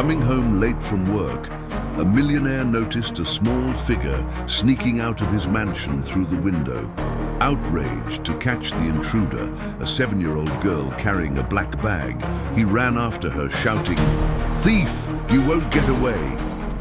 Coming home late from work, a millionaire noticed a small figure sneaking out of his mansion through the window. Outraged to catch the intruder, a 7-year-old girl carrying a black bag, he ran after her, shouting, "Thief, you won't get away!"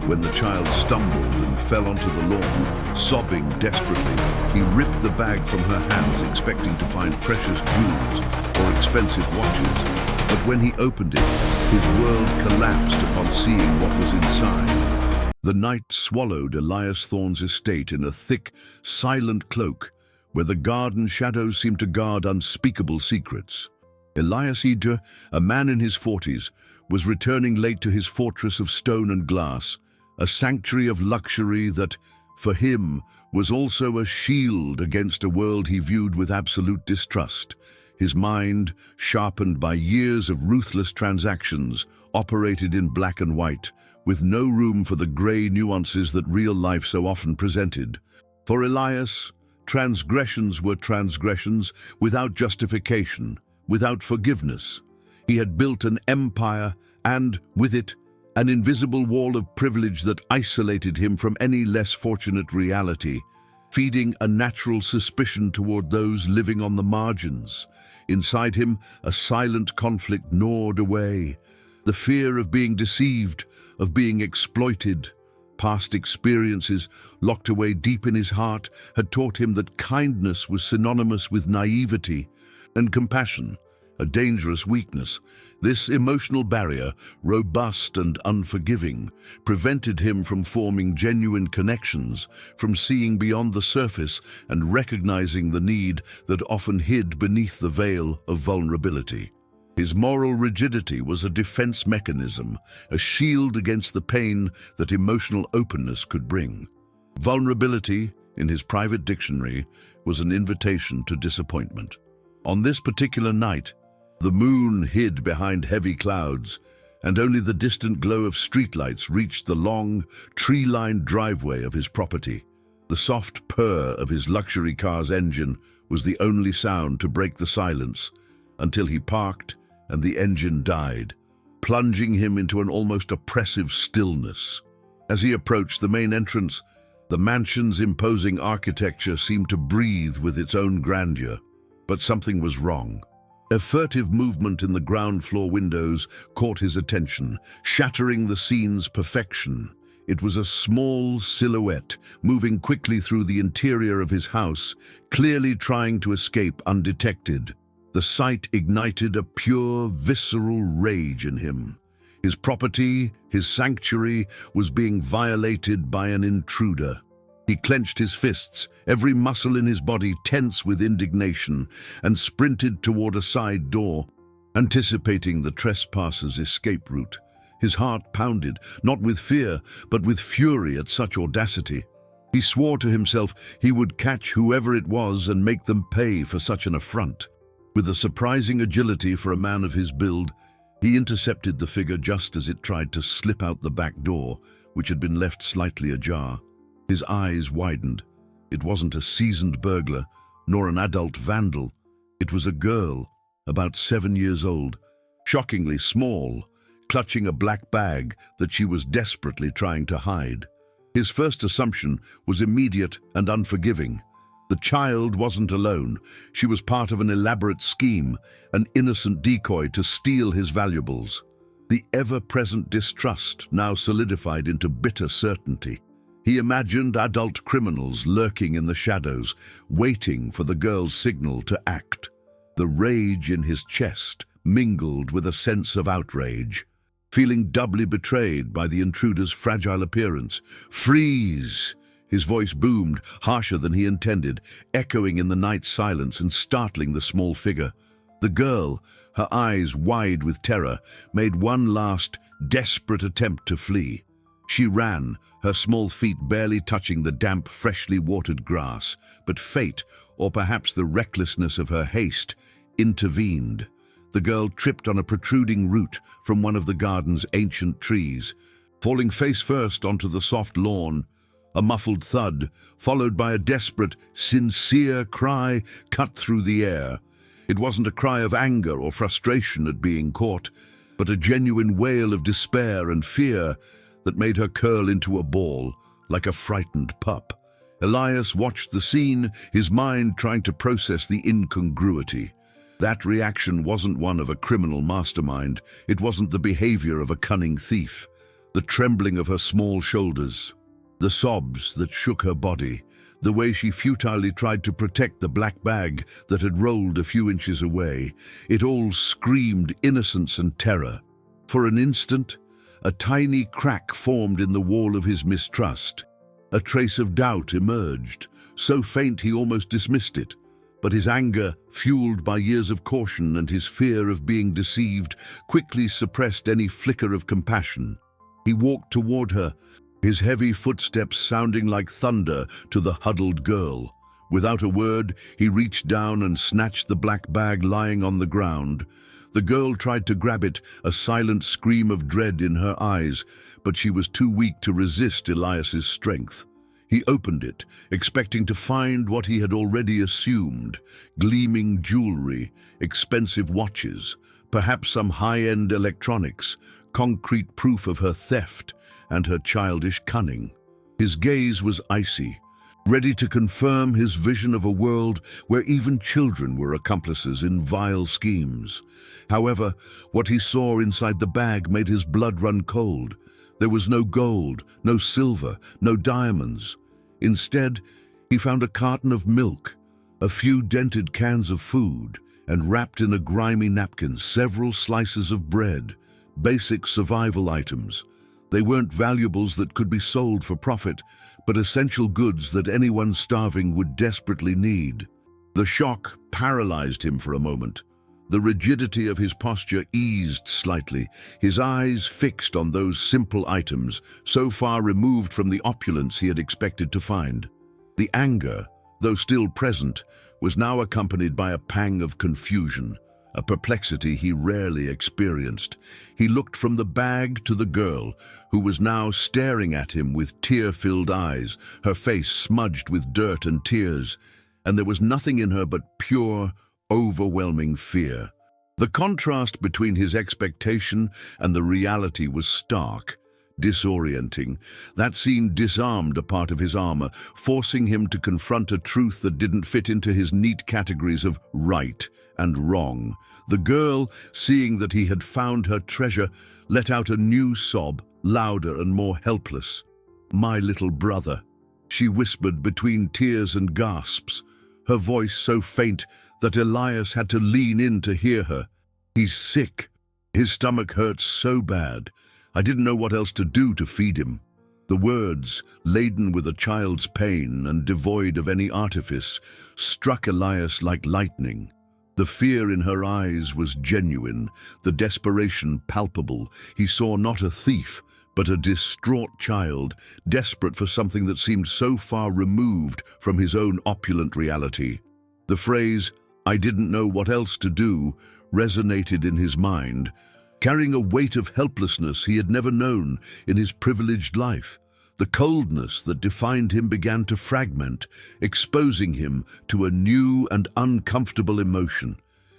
When the child stumbled and fell onto the lawn, sobbing desperately, he ripped the bag from her hands, expecting to find precious jewels or expensive watches. But when he opened it, his world collapsed upon seeing what was inside. The night swallowed Elias Thorne's estate in a thick, silent cloak, where the garden shadows seemed to guard unspeakable secrets. Elias Idre, a man in his 40s, was returning late to his fortress of stone and glass, a sanctuary of luxury that, for him, was also a shield against a world he viewed with absolute distrust. His mind, sharpened by years of ruthless transactions, operated in black and white, with no room for the grey nuances that real life so often presented. For Elias, transgressions were transgressions without justification, without forgiveness. He had built an empire and, with it, an invisible wall of privilege that isolated him from any less fortunate reality, feeding a natural suspicion toward those living on the margins. Inside him, a silent conflict gnawed away. The fear of being deceived, of being exploited. Past experiences, locked away deep in his heart, had taught him that kindness was synonymous with naivety, and compassion, a dangerous weakness. This emotional barrier, robust and unforgiving, prevented him from forming genuine connections, from seeing beyond the surface and recognizing the need that often hid beneath the veil of vulnerability. His moral rigidity was a defense mechanism, a shield against the pain that emotional openness could bring. Vulnerability, in his private dictionary, was an invitation to disappointment. On this particular night, the moon hid behind heavy clouds, and only the distant glow of streetlights reached the long, tree-lined driveway of his property. The soft purr of his luxury car's engine was the only sound to break the silence, until he parked and the engine died, plunging him into an almost oppressive stillness. As he approached the main entrance, the mansion's imposing architecture seemed to breathe with its own grandeur. But something was wrong. A furtive movement in the ground floor windows caught his attention, shattering the scene's perfection. It was a small silhouette, moving quickly through the interior of his house, clearly trying to escape undetected. The sight ignited a pure, visceral rage in him. His property, his sanctuary, was being violated by an intruder. He clenched his fists, every muscle in his body tense with indignation, and sprinted toward a side door, anticipating the trespasser's escape route. His heart pounded, not with fear, but with fury at such audacity. He swore to himself he would catch whoever it was and make them pay for such an affront. With a surprising agility for a man of his build, he intercepted the figure just as it tried to slip out the back door, which had been left slightly ajar. His eyes widened. It wasn't a seasoned burglar, nor an adult vandal. It was a girl, about 7 years old, shockingly small, clutching a black bag that she was desperately trying to hide. His first assumption was immediate and unforgiving. The child wasn't alone. She was part of an elaborate scheme, an innocent decoy to steal his valuables. The ever-present distrust now solidified into bitter certainty. He imagined adult criminals lurking in the shadows, waiting for the girl's signal to act. The rage in his chest mingled with a sense of outrage. Feeling doubly betrayed by the intruder's fragile appearance. "Freeze!" His voice boomed, harsher than he intended, echoing in the night silence and startling the small figure. The girl, her eyes wide with terror, made one last, desperate attempt to flee. She ran, her small feet barely touching the damp, freshly watered grass, but fate, or perhaps the recklessness of her haste, intervened. The girl tripped on a protruding root from one of the garden's ancient trees, falling face first onto the soft lawn. A muffled thud, followed by a desperate, sincere cry, cut through the air. It wasn't a cry of anger or frustration at being caught, but a genuine wail of despair and fear that made her curl into a ball like a frightened pup. Elias watched the scene, his mind trying to process the incongruity. That reaction wasn't one of a criminal mastermind. It wasn't the behavior of a cunning thief. The trembling of her small shoulders, the sobs that shook her body, the way she futilely tried to protect the black bag that had rolled a few inches away, it all screamed innocence and terror. For an instant, a tiny crack formed in the wall of his mistrust. A trace of doubt emerged, so faint he almost dismissed it. But his anger, fueled by years of caution and his fear of being deceived, quickly suppressed any flicker of compassion. He walked toward her, his heavy footsteps sounding like thunder to the huddled girl. Without a word, he reached down and snatched the black bag lying on the ground. The girl tried to grab it, a silent scream of dread in her eyes, but she was too weak to resist Elias's strength. He opened it, expecting to find what he had already assumed: gleaming jewelry, expensive watches, perhaps some high-end electronics, concrete proof of her theft and her childish cunning. His gaze was icy, ready to confirm his vision of a world where even children were accomplices in vile schemes. However, what he saw inside the bag made his blood run cold. There was no gold, no silver, no diamonds. Instead, he found a carton of milk, a few dented cans of food, and wrapped in a grimy napkin, several slices of bread, basic survival items. They weren't valuables that could be sold for profit, but essential goods that anyone starving would desperately need. The shock paralyzed him for a moment. The rigidity of his posture eased slightly, his eyes fixed on those simple items, so far removed from the opulence he had expected to find. The anger, though still present, was now accompanied by a pang of confusion, a perplexity he rarely experienced. He looked from the bag to the girl, who was now staring at him with tear-filled eyes, her face smudged with dirt and tears, and there was nothing in her but pure, overwhelming fear. The contrast between his expectation and the reality was stark, disorienting. That scene disarmed a part of his armor, forcing him to confront a truth that didn't fit into his neat categories of right and wrong. The girl, seeing that he had found her treasure, let out a new sob, louder and more helpless. "My little brother," she whispered between tears and gasps, her voice so faint that Elias had to lean in to hear her. "He's sick. His stomach hurts so bad. I didn't know what else to do to feed him." The words, laden with a child's pain and devoid of any artifice, struck Elias like lightning. The fear in her eyes was genuine, the desperation palpable. He saw not a thief, but a distraught child, desperate for something that seemed so far removed from his own opulent reality. The phrase, "I didn't know what else to do," resonated in his mind, carrying a weight of helplessness he had never known in his privileged life. The coldness that defined him began to fragment, exposing him to a new and uncomfortable emotion.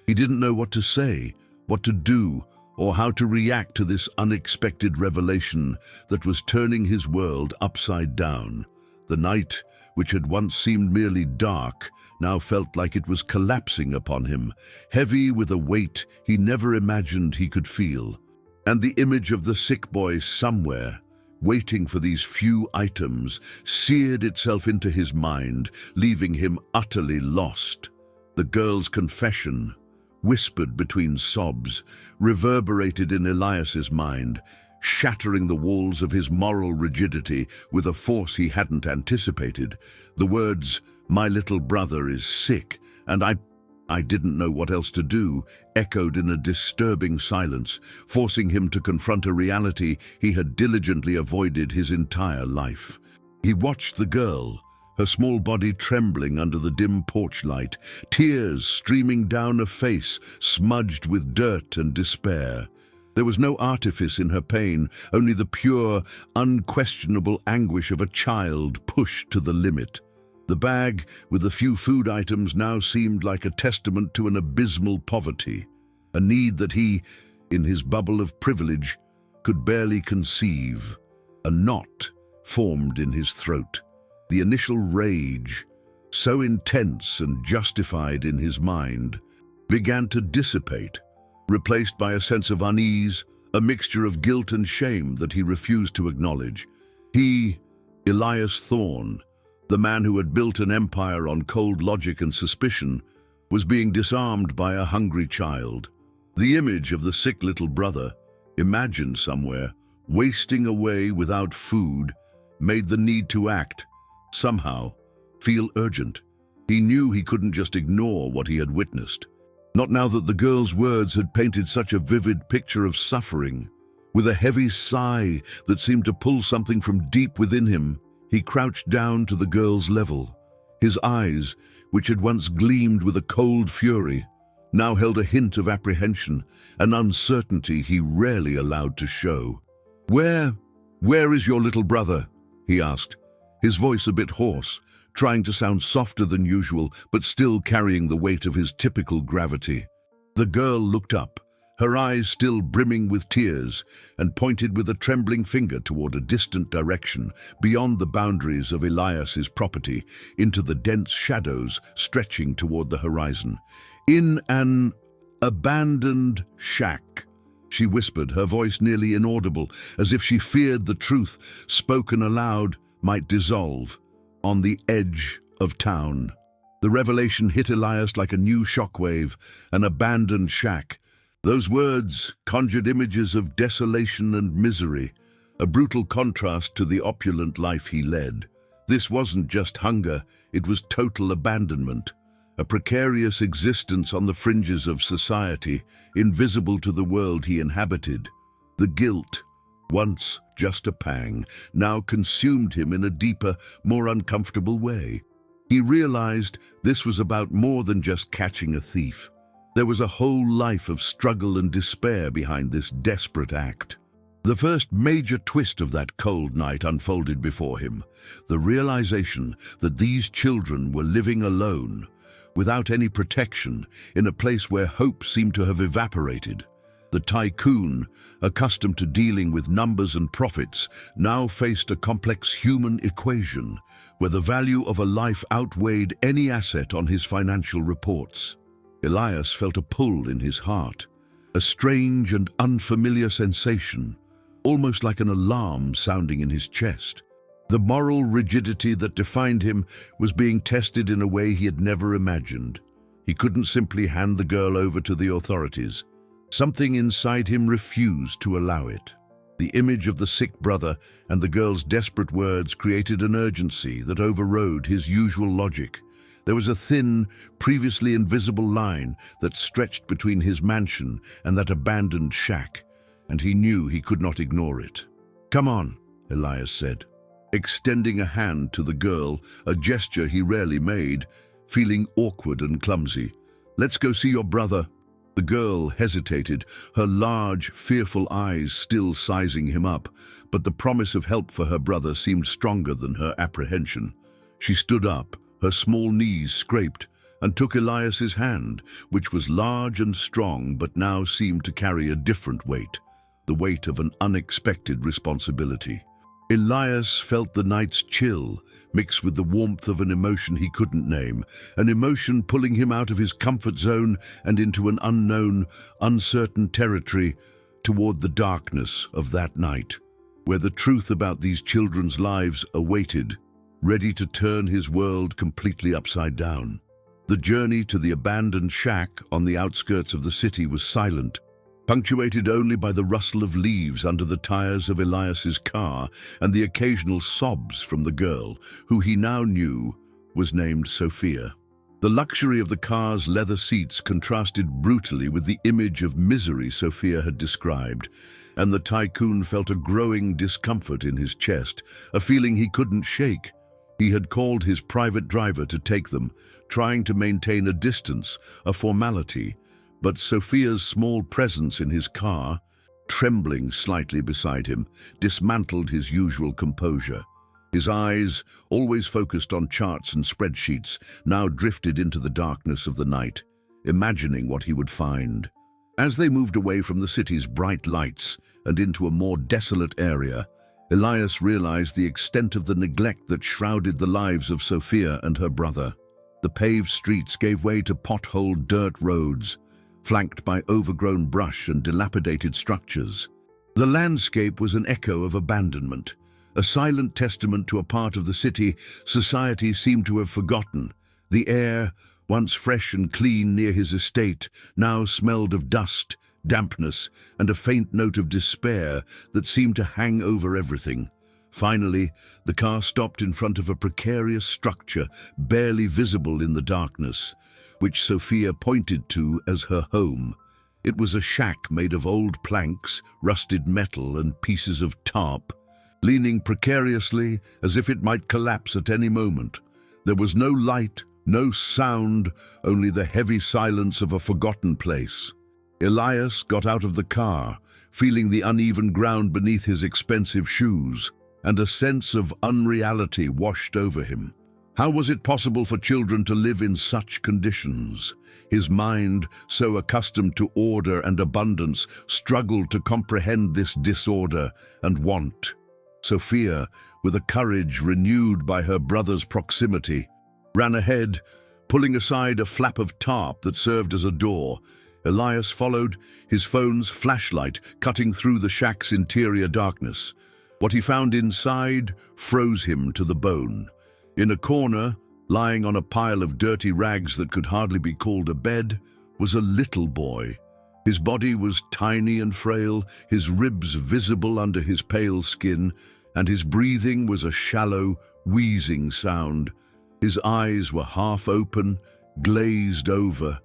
He didn't know what to say, what to do, or how to react to this unexpected revelation that was turning his world upside down. The night, which had once seemed merely dark, now felt like it was collapsing upon him, heavy with a weight he never imagined he could feel. And the image of the sick boy somewhere, waiting for these few items, seared itself into his mind, leaving him utterly lost. The girl's confession, whispered between sobs, reverberated in Elias's mind, shattering the walls of his moral rigidity with a force he hadn't anticipated. The words, "My little brother is sick, and I didn't know what else to do," echoed in a disturbing silence, forcing him to confront a reality he had diligently avoided his entire life. He watched the girl, her small body trembling under the dim porch light, tears streaming down a face smudged with dirt and despair. There was no artifice in her pain, only the pure, unquestionable anguish of a child pushed to the limit. The bag, with a few food items, now seemed like a testament to an abysmal poverty, a need that he, in his bubble of privilege, could barely conceive. A knot formed in his throat. The initial rage, so intense and justified in his mind, began to dissipate, replaced by a sense of unease, a mixture of guilt and shame that he refused to acknowledge. He, Elias Thorne, the man who had built an empire on cold logic and suspicion, was being disarmed by a hungry child. The image of the sick little brother, imagined somewhere, wasting away without food, made the need to act, somehow, feel urgent. He knew he couldn't just ignore what he had witnessed. Not now that the girl's words had painted such a vivid picture of suffering. With a heavy sigh that seemed to pull something from deep within him, he crouched down to the girl's level. His eyes, which had once gleamed with a cold fury, now held a hint of apprehension, an uncertainty he rarely allowed to show. Where is your little brother?" he asked, his voice a bit hoarse, trying to sound softer than usual, but still carrying the weight of his typical gravity. The girl looked up, her eyes still brimming with tears, and pointed with a trembling finger toward a distant direction, beyond the boundaries of Elias's property, into the dense shadows stretching toward the horizon. "In an abandoned shack," she whispered, her voice nearly inaudible, as if she feared the truth, spoken aloud, might dissolve. "On the edge of town." The revelation hit Elias like a new shockwave. An abandoned shack. Those words conjured images of desolation and misery, a brutal contrast to the opulent life he led. This wasn't just hunger, it was total abandonment, a precarious existence on the fringes of society, invisible to the world he inhabited. The guilt, once just a pang, now consumed him in a deeper, more uncomfortable way. He realized this was about more than just catching a thief. There was a whole life of struggle and despair behind this desperate act. The first major twist of that cold night unfolded before him, the realization that these children were living alone, without any protection, in a place where hope seemed to have evaporated. The tycoon, accustomed to dealing with numbers and profits, now faced a complex human equation, where the value of a life outweighed any asset on his financial reports. Elias felt a pull in his heart, a strange and unfamiliar sensation, almost like an alarm sounding in his chest. The moral rigidity that defined him was being tested in a way he had never imagined. He couldn't simply hand the girl over to the authorities. Something inside him refused to allow it. The image of the sick brother and the girl's desperate words created an urgency that overrode his usual logic. There was a thin, previously invisible line that stretched between his mansion and that abandoned shack, and he knew he could not ignore it. "Come on," Elias said, extending a hand to the girl, a gesture he rarely made, feeling awkward and clumsy. "Let's go see your brother." The girl hesitated, her large, fearful eyes still sizing him up, but the promise of help for her brother seemed stronger than her apprehension. She stood up, her small knees scraped, and took Elias's hand, which was large and strong but now seemed to carry a different weight, the weight of an unexpected responsibility. Elias felt the night's chill, mixed with the warmth of an emotion he couldn't name, an emotion pulling him out of his comfort zone and into an unknown, uncertain territory toward the darkness of that night, where the truth about these children's lives awaited, ready to turn his world completely upside down. The journey to the abandoned shack on the outskirts of the city was silent, punctuated only by the rustle of leaves under the tires of Elias's car and the occasional sobs from the girl, who he now knew was named Sophia. The luxury of the car's leather seats contrasted brutally with the image of misery Sophia had described, and the tycoon felt a growing discomfort in his chest, a feeling he couldn't shake. He had called his private driver to take them, trying to maintain a distance, a formality, but Sophia's small presence in his car, trembling slightly beside him, dismantled his usual composure. His eyes, always focused on charts and spreadsheets, now drifted into the darkness of the night, imagining what he would find. As they moved away from the city's bright lights and into a more desolate area, Elias realized the extent of the neglect that shrouded the lives of Sophia and her brother. The paved streets gave way to potholed dirt roads, flanked by overgrown brush and dilapidated structures. The landscape was an echo of abandonment, a silent testament to a part of the city society seemed to have forgotten. The air, once fresh and clean near his estate, now smelled of dust, dampness, and a faint note of despair that seemed to hang over everything. Finally, the car stopped in front of a precarious structure, barely visible in the darkness, which Sophia pointed to as her home. It was a shack made of old planks, rusted metal, and pieces of tarp, leaning precariously as if it might collapse at any moment. There was no light, no sound, only the heavy silence of a forgotten place. Elias got out of the car, feeling the uneven ground beneath his expensive shoes, and a sense of unreality washed over him. How was it possible for children to live in such conditions? His mind, so accustomed to order and abundance, struggled to comprehend this disorder and want. Sophia, with a courage renewed by her brother's proximity, ran ahead, pulling aside a flap of tarp that served as a door. Elias followed, his phone's flashlight cutting through the shack's interior darkness. What he found inside froze him to the bone. In a corner, lying on a pile of dirty rags that could hardly be called a bed, was a little boy. His body was tiny and frail, his ribs visible under his pale skin, and his breathing was a shallow, wheezing sound. His eyes were half open, glazed over,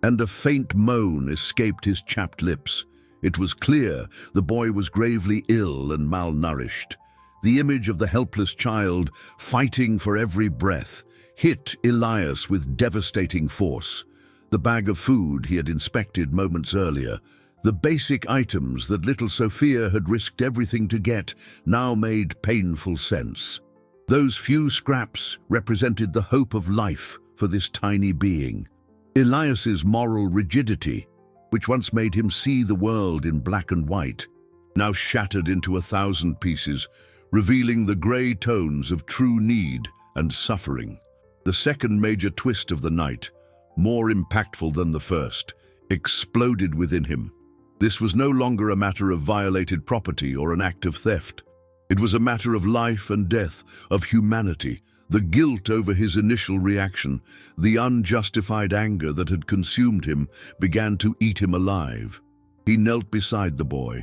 and a faint moan escaped his chapped lips. It was clear the boy was gravely ill and malnourished. The image of the helpless child, fighting for every breath, hit Elias with devastating force. The bag of food he had inspected moments earlier, the basic items that little Sophia had risked everything to get, now made painful sense. Those few scraps represented the hope of life for this tiny being. Elias's moral rigidity, which once made him see the world in black and white, now shattered into 1,000 pieces, revealing the grey tones of true need and suffering. The second major twist of the night, more impactful than the first, exploded within him. This was no longer a matter of violated property or an act of theft. It was a matter of life and death, of humanity. The guilt over his initial reaction, the unjustified anger that had consumed him, began to eat him alive. He knelt beside the boy,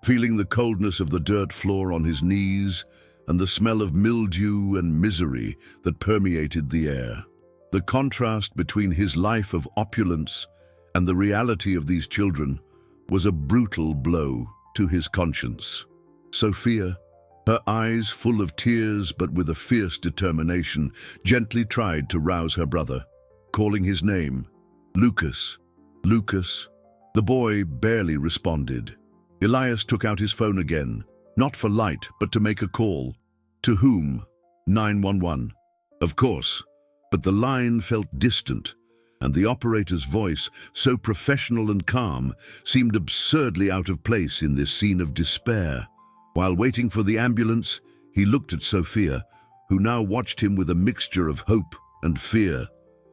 feeling the coldness of the dirt floor on his knees and the smell of mildew and misery that permeated the air. The contrast between his life of opulence and the reality of these children was a brutal blow to his conscience. Sophia, her eyes full of tears but with a fierce determination, gently tried to rouse her brother, calling his name. "Lucas, Lucas." The boy barely responded. Elias took out his phone again, not for light, but to make a call. To whom? 911. Of course, but the line felt distant, and the operator's voice, so professional and calm, seemed absurdly out of place in this scene of despair. While waiting for the ambulance, he looked at Sophia, who now watched him with a mixture of hope and fear.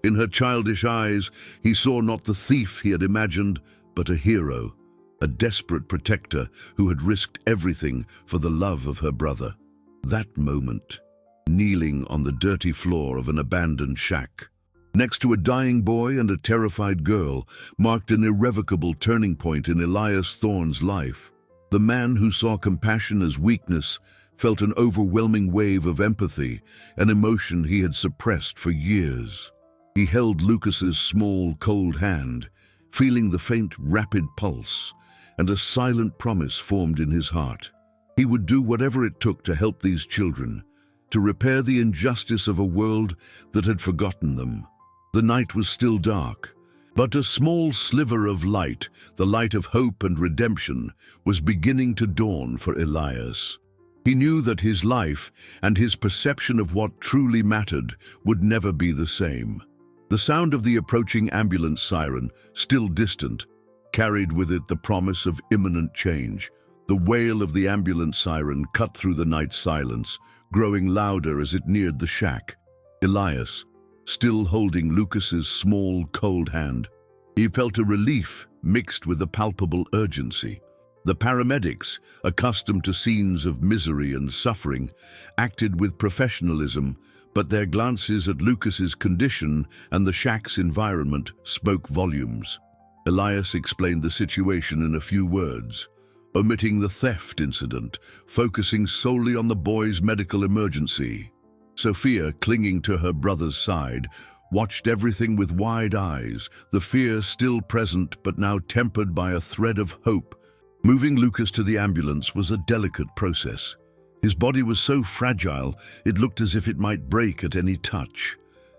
In her childish eyes, he saw not the thief he had imagined, but a hero, a desperate protector who had risked everything for the love of her brother. That moment, kneeling on the dirty floor of an abandoned shack, next to a dying boy and a terrified girl, marked an irrevocable turning point in Elias Thorne's life. The man who saw compassion as weakness felt an overwhelming wave of empathy, an emotion he had suppressed for years. He held Lucas's small, cold hand, feeling the faint, rapid pulse, and a silent promise formed in his heart. He would do whatever it took to help these children, to repair the injustice of a world that had forgotten them. The night was still dark, but a small sliver of light, the light of hope and redemption, was beginning to dawn for Elias. He knew that his life and his perception of what truly mattered would never be the same. The sound of the approaching ambulance siren, still distant, carried with it the promise of imminent change. The wail of the ambulance siren cut through the night silence, growing louder as it neared the shack. Elias, still holding Lucas's small, cold hand, he felt a relief mixed with a palpable urgency. The paramedics, accustomed to scenes of misery and suffering, acted with professionalism, but their glances at Lucas's condition and the shack's environment spoke volumes. Elias explained the situation in a few words, omitting the theft incident, focusing solely on the boy's medical emergency. Sophia, clinging to her brother's side, watched everything with wide eyes, the fear still present but now tempered by a thread of hope. Moving Lucas to the ambulance was a delicate process. His body was so fragile, it looked as if it might break at any touch.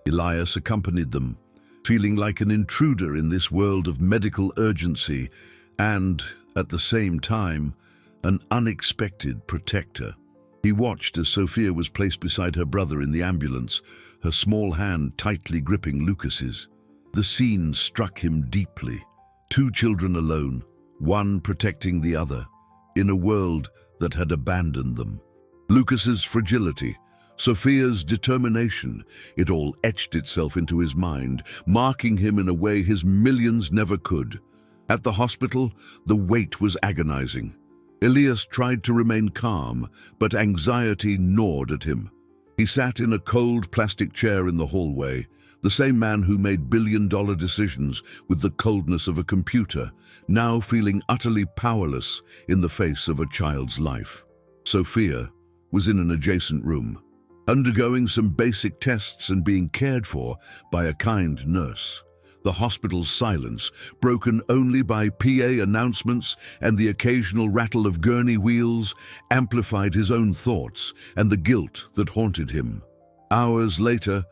Elias accompanied them, feeling like an intruder in this world of medical urgency and, at the same time, an unexpected protector. He watched as Sophia was placed beside her brother in the ambulance, her small hand tightly gripping Lucas's. The scene struck him deeply. Two children alone, one protecting the other, in a world that had abandoned them. Lucas's fragility, Sophia's determination, it all etched itself into his mind, marking him in a way his millions never could. At the hospital, the wait was agonizing. Elias tried to remain calm, but anxiety gnawed at him. He sat in a cold plastic chair in the hallway, the same man who made billion-dollar decisions with the coldness of a computer, now feeling utterly powerless in the face of a child's life. Sophia was in an adjacent room, undergoing some basic tests and being cared for by a kind nurse. The hospital's silence, broken only by PA announcements and the occasional rattle of gurney wheels, amplified his own thoughts and the guilt that haunted him. Hours later,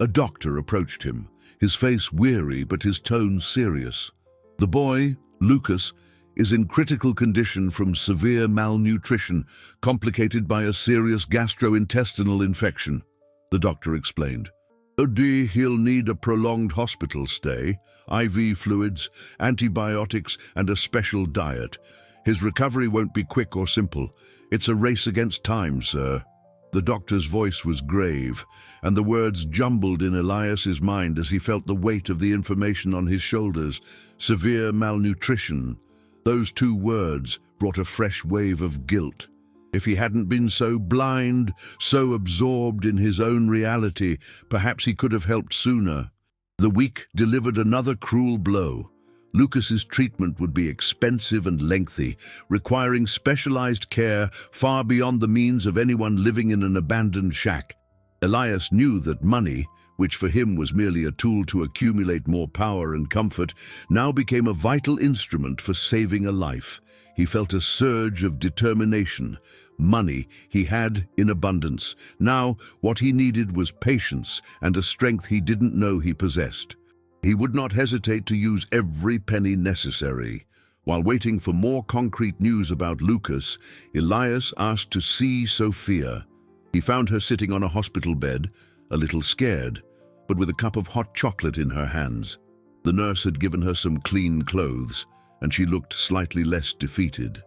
a doctor approached him, his face weary but his tone serious. The boy, Lucas, is in critical condition from severe malnutrition, complicated by a serious gastrointestinal infection, the doctor explained. He'll need a prolonged hospital stay, IV fluids, antibiotics, and a special diet. His recovery won't be quick or simple. It's a race against time, sir. The doctor's voice was grave, and the words jumbled in Elias's mind as he felt the weight of the information on his shoulders. Severe malnutrition. Those two words brought a fresh wave of guilt. If he hadn't been so blind, so absorbed in his own reality, perhaps he could have helped sooner. The week delivered another cruel blow. Lucas's treatment would be expensive and lengthy, requiring specialized care far beyond the means of anyone living in an abandoned shack. Elias knew that money, which for him was merely a tool to accumulate more power and comfort, now became a vital instrument for saving a life. He felt a surge of determination. Money he had in abundance. Now, what he needed was patience and a strength he didn't know he possessed. He would not hesitate to use every penny necessary. While waiting for more concrete news about Lucas, Elias asked to see Sophia. He found her sitting on a hospital bed, a little scared, but with a cup of hot chocolate in her hands. The nurse had given her some clean clothes, and she looked slightly less defeated.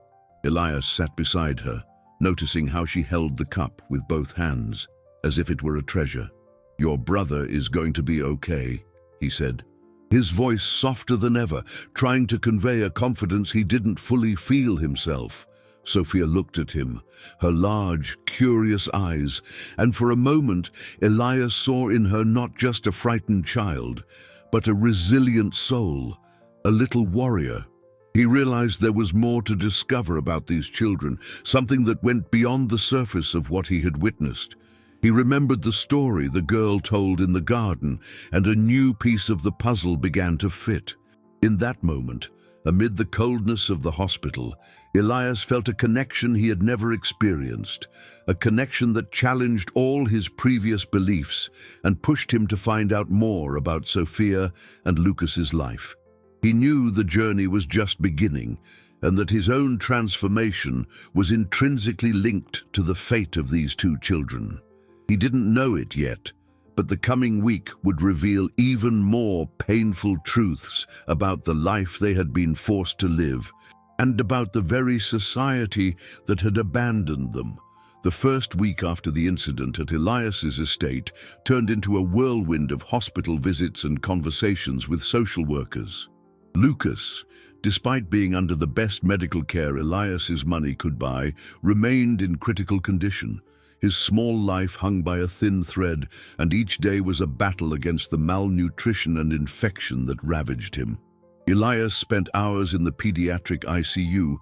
Elias sat beside her, noticing how she held the cup with both hands, as if it were a treasure. "Your brother is going to be okay," he said, his voice softer than ever, trying to convey a confidence he didn't fully feel himself. Sophia looked at him, her large, curious eyes, and for a moment Elias saw in her not just a frightened child, but a resilient soul, a little warrior. He realized there was more to discover about these children, something that went beyond the surface of what he had witnessed. He remembered the story the girl told in the garden, and a new piece of the puzzle began to fit. In that moment, amid the coldness of the hospital, Elias felt a connection he had never experienced, a connection that challenged all his previous beliefs and pushed him to find out more about Sophia and Lucas's life. He knew the journey was just beginning, and that his own transformation was intrinsically linked to the fate of these two children. He didn't know it yet, But the coming week would reveal even more painful truths about the life they had been forced to live, and about the very society that had abandoned them. The first week after the incident at Elias's estate turned into a whirlwind of hospital visits and conversations with social workers. Lucas, despite being under the best medical care Elias's money could buy, remained in critical condition. His small life hung by a thin thread, and each day was a battle against the malnutrition and infection that ravaged him. Elias spent hours in the pediatric ICU,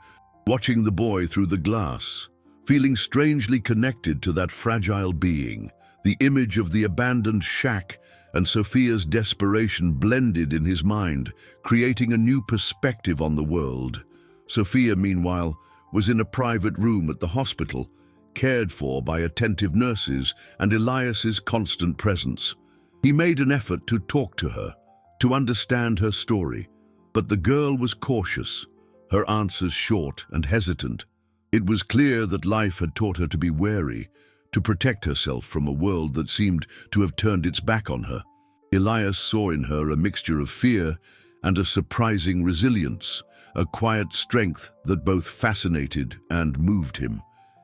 watching the boy through the glass, feeling strangely connected to that fragile being. The image of the abandoned shack and Sophia's desperation blended in his mind, creating a new perspective on the world. Sophia, meanwhile, was in a private room at the hospital, cared for by attentive nurses and Elias's constant presence. He made an effort to talk to her, to understand her story, but the girl was cautious, her answers short and hesitant. It was clear that life had taught her to be wary, to protect herself from a world that seemed to have turned its back on her. Elias saw in her a mixture of fear and a surprising resilience, a quiet strength that both fascinated and moved him.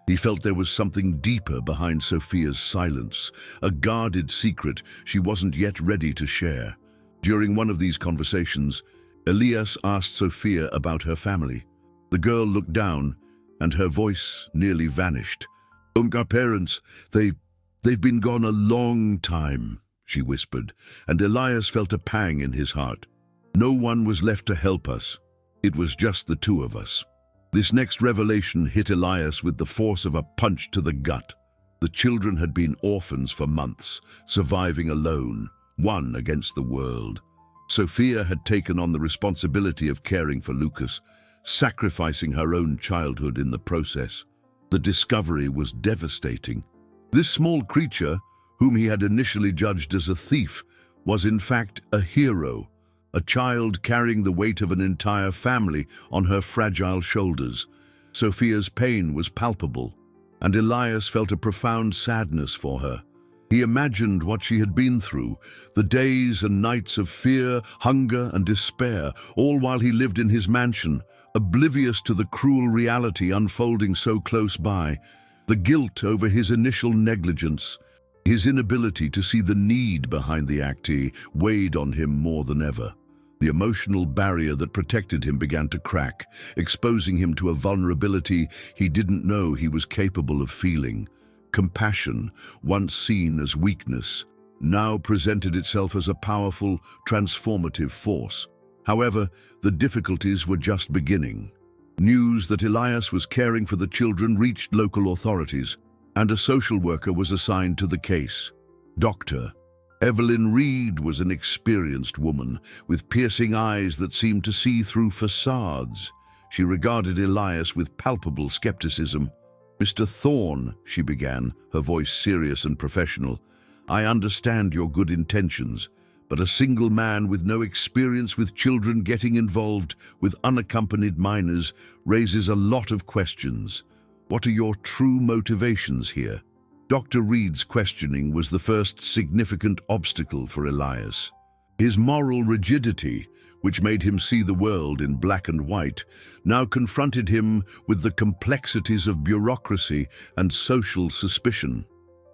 He felt there was something deeper behind Sophia's silence, a guarded secret she wasn't yet ready to share. During one of these conversations, Elias asked Sophia about her family. The girl looked down, and her voice nearly vanished. "Our parents, they've been gone a long time," she whispered, and Elias felt a pang in his heart. No one was left to help us. It was just the two of us. This next revelation hit Elias with the force of a punch to the gut. The children had been orphans for months, surviving alone, one against the world. Sophia had taken on the responsibility of caring for Lucas, sacrificing her own childhood in the process. The discovery was devastating. This small creature, whom he had initially judged as a thief, was in fact a hero, a child carrying the weight of an entire family on her fragile shoulders. Sophia's pain was palpable, and Elias felt a profound sadness for her. He imagined what she had been through, the days and nights of fear, hunger, and despair, all while he lived in his mansion, oblivious to the cruel reality unfolding so close by. The guilt over his initial negligence, his inability to see the need behind the act, weighed on him more than ever. The emotional barrier that protected him began to crack, exposing him to a vulnerability he didn't know he was capable of feeling. Compassion, once seen as weakness, now presented itself as a powerful, transformative force. However, the difficulties were just beginning. News that Elias was caring for the children reached local authorities, and a social worker was assigned to the case. Dr. Evelyn Reed was an experienced woman with piercing eyes that seemed to see through facades. She regarded Elias with palpable skepticism. "Mr. Thorne," she began, her voice serious and professional, "I understand your good intentions, but a single man with no experience with children getting involved with unaccompanied minors raises a lot of questions. What are your true motivations here?" Dr. Reed's questioning was the first significant obstacle for Elias. His moral rigidity, which made him see the world in black and white, now confronted him with the complexities of bureaucracy and social suspicion.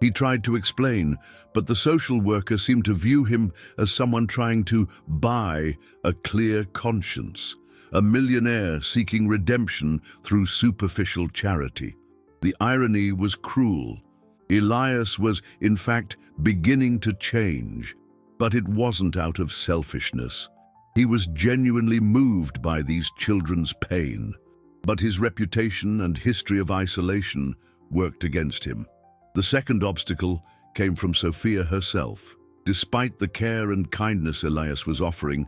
He tried to explain, but the social worker seemed to view him as someone trying to buy a clear conscience, a millionaire seeking redemption through superficial charity. The irony was cruel. Elias was, in fact, beginning to change, but it wasn't out of selfishness. He was genuinely moved by these children's pain, but his reputation and history of isolation worked against him. The second obstacle came from Sophia herself. Despite the care and kindness Elias was offering,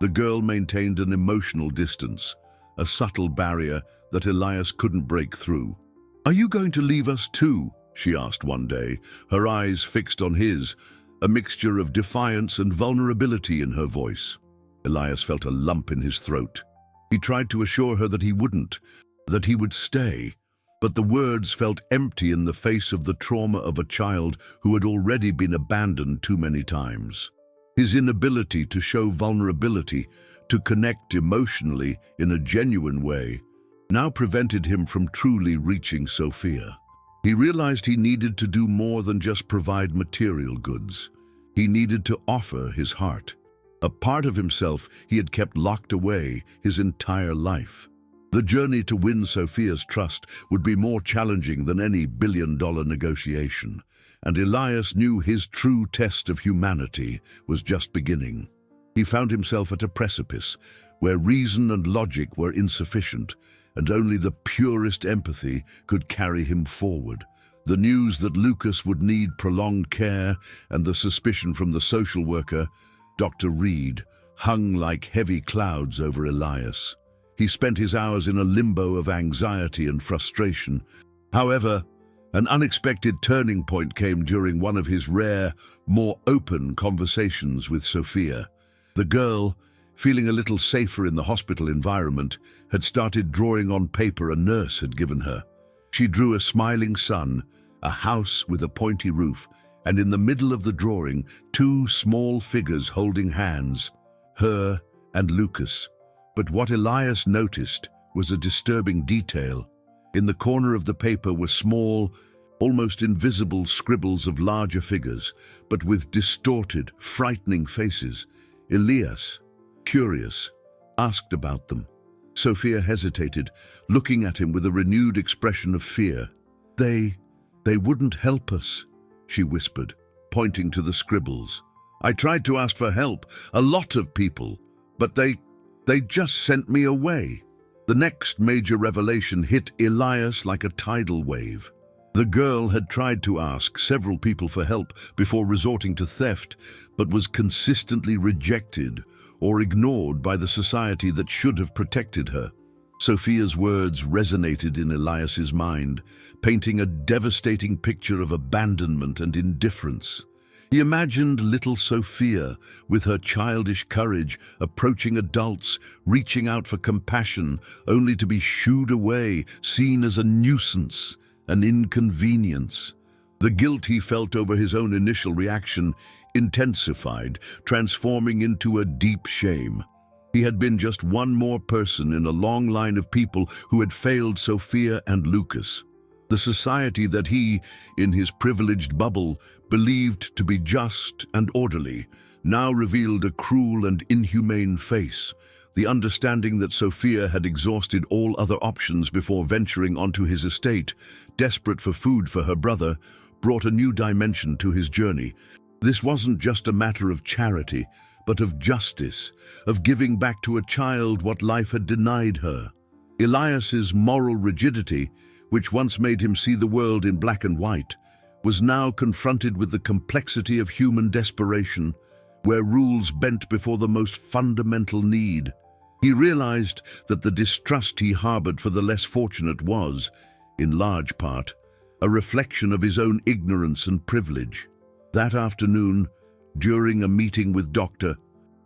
the girl maintained an emotional distance, a subtle barrier that Elias couldn't break through. "Are you going to leave us too?" she asked one day, her eyes fixed on his, a mixture of defiance and vulnerability in her voice. Elias felt a lump in his throat. He tried to assure her that he wouldn't, that he would stay. But the words felt empty in the face of the trauma of a child who had already been abandoned too many times. His inability to show vulnerability, to connect emotionally in a genuine way, now prevented him from truly reaching Sophia. He realized he needed to do more than just provide material goods. He needed to offer his heart, a part of himself he had kept locked away his entire life. The journey to win Sophia's trust would be more challenging than any billion-dollar negotiation, and Elias knew his true test of humanity was just beginning. He found himself at a precipice where reason and logic were insufficient, and only the purest empathy could carry him forward. The news that Lucas would need prolonged care and the suspicion from the social worker, Dr. Reed, hung like heavy clouds over Elias. He spent his hours in a limbo of anxiety and frustration. However, an unexpected turning point came during one of his rare, more open conversations with Sophia. The girl, feeling a little safer in the hospital environment, had started drawing on paper a nurse had given her. She drew a smiling sun, a house with a pointy roof, and in the middle of the drawing, two small figures holding hands, her and Lucas. But what Elias noticed was a disturbing detail. In the corner of the paper were small, almost invisible scribbles of larger figures, but with distorted, frightening faces. Elias, curious, asked about them. Sophia hesitated, looking at him with a renewed expression of fear. They wouldn't help us," she whispered, pointing to the scribbles. "I tried to ask for help, a lot of people, but they just sent me away." The next major revelation hit Elias like a tidal wave. The girl had tried to ask several people for help before resorting to theft, but was consistently rejected or ignored by the society that should have protected her. Sophia's words resonated in Elias's mind, painting a devastating picture of abandonment and indifference. He imagined little Sophia, with her childish courage, approaching adults, reaching out for compassion, only to be shooed away, seen as a nuisance, an inconvenience. The guilt he felt over his own initial reaction intensified, transforming into a deep shame. He had been just one more person in a long line of people who had failed Sophia and Lucas. The society that he, in his privileged bubble, believed to be just and orderly, now revealed a cruel and inhumane face. The understanding that Sophia had exhausted all other options before venturing onto his estate, desperate for food for her brother, brought a new dimension to his journey. This wasn't just a matter of charity, but of justice, of giving back to a child what life had denied her. Elias's moral rigidity, which once made him see the world in black and white, was now confronted with the complexity of human desperation, where rules bent before the most fundamental need. He realized that the distrust he harbored for the less fortunate was, in large part, a reflection of his own ignorance and privilege. That afternoon, during a meeting with Dr.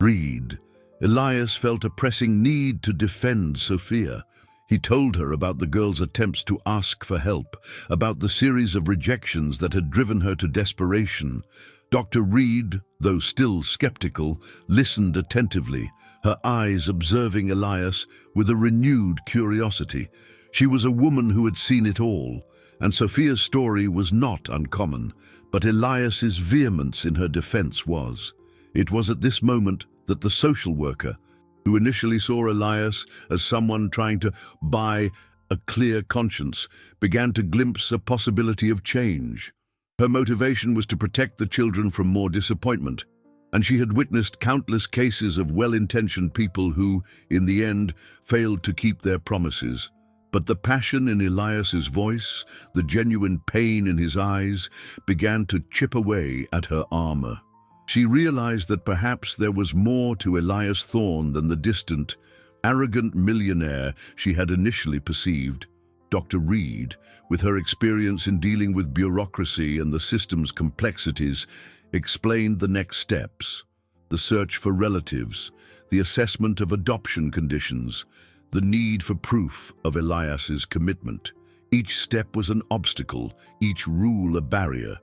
Reed, Elias felt a pressing need to defend Sophia. He told her about the girl's attempts to ask for help, about the series of rejections that had driven her to desperation. Dr. Reed, though still skeptical, listened attentively, her eyes observing Elias with a renewed curiosity. She was a woman who had seen it all, and Sophia's story was not uncommon, but Elias's vehemence in her defense was. It was at this moment that the social worker, who initially saw Elias as someone trying to buy a clear conscience, began to glimpse a possibility of change. Her motivation was to protect the children from more disappointment, and she had witnessed countless cases of well-intentioned people who, in the end, failed to keep their promises. But the passion in Elias's voice, the genuine pain in his eyes, began to chip away at her armor. She realized that perhaps there was more to Elias Thorne than the distant, arrogant millionaire she had initially perceived. Dr. Reed, with her experience in dealing with bureaucracy and the system's complexities, explained the next steps: the search for relatives, the assessment of adoption conditions, the need for proof of Elias's commitment. Each step was an obstacle, each rule a barrier.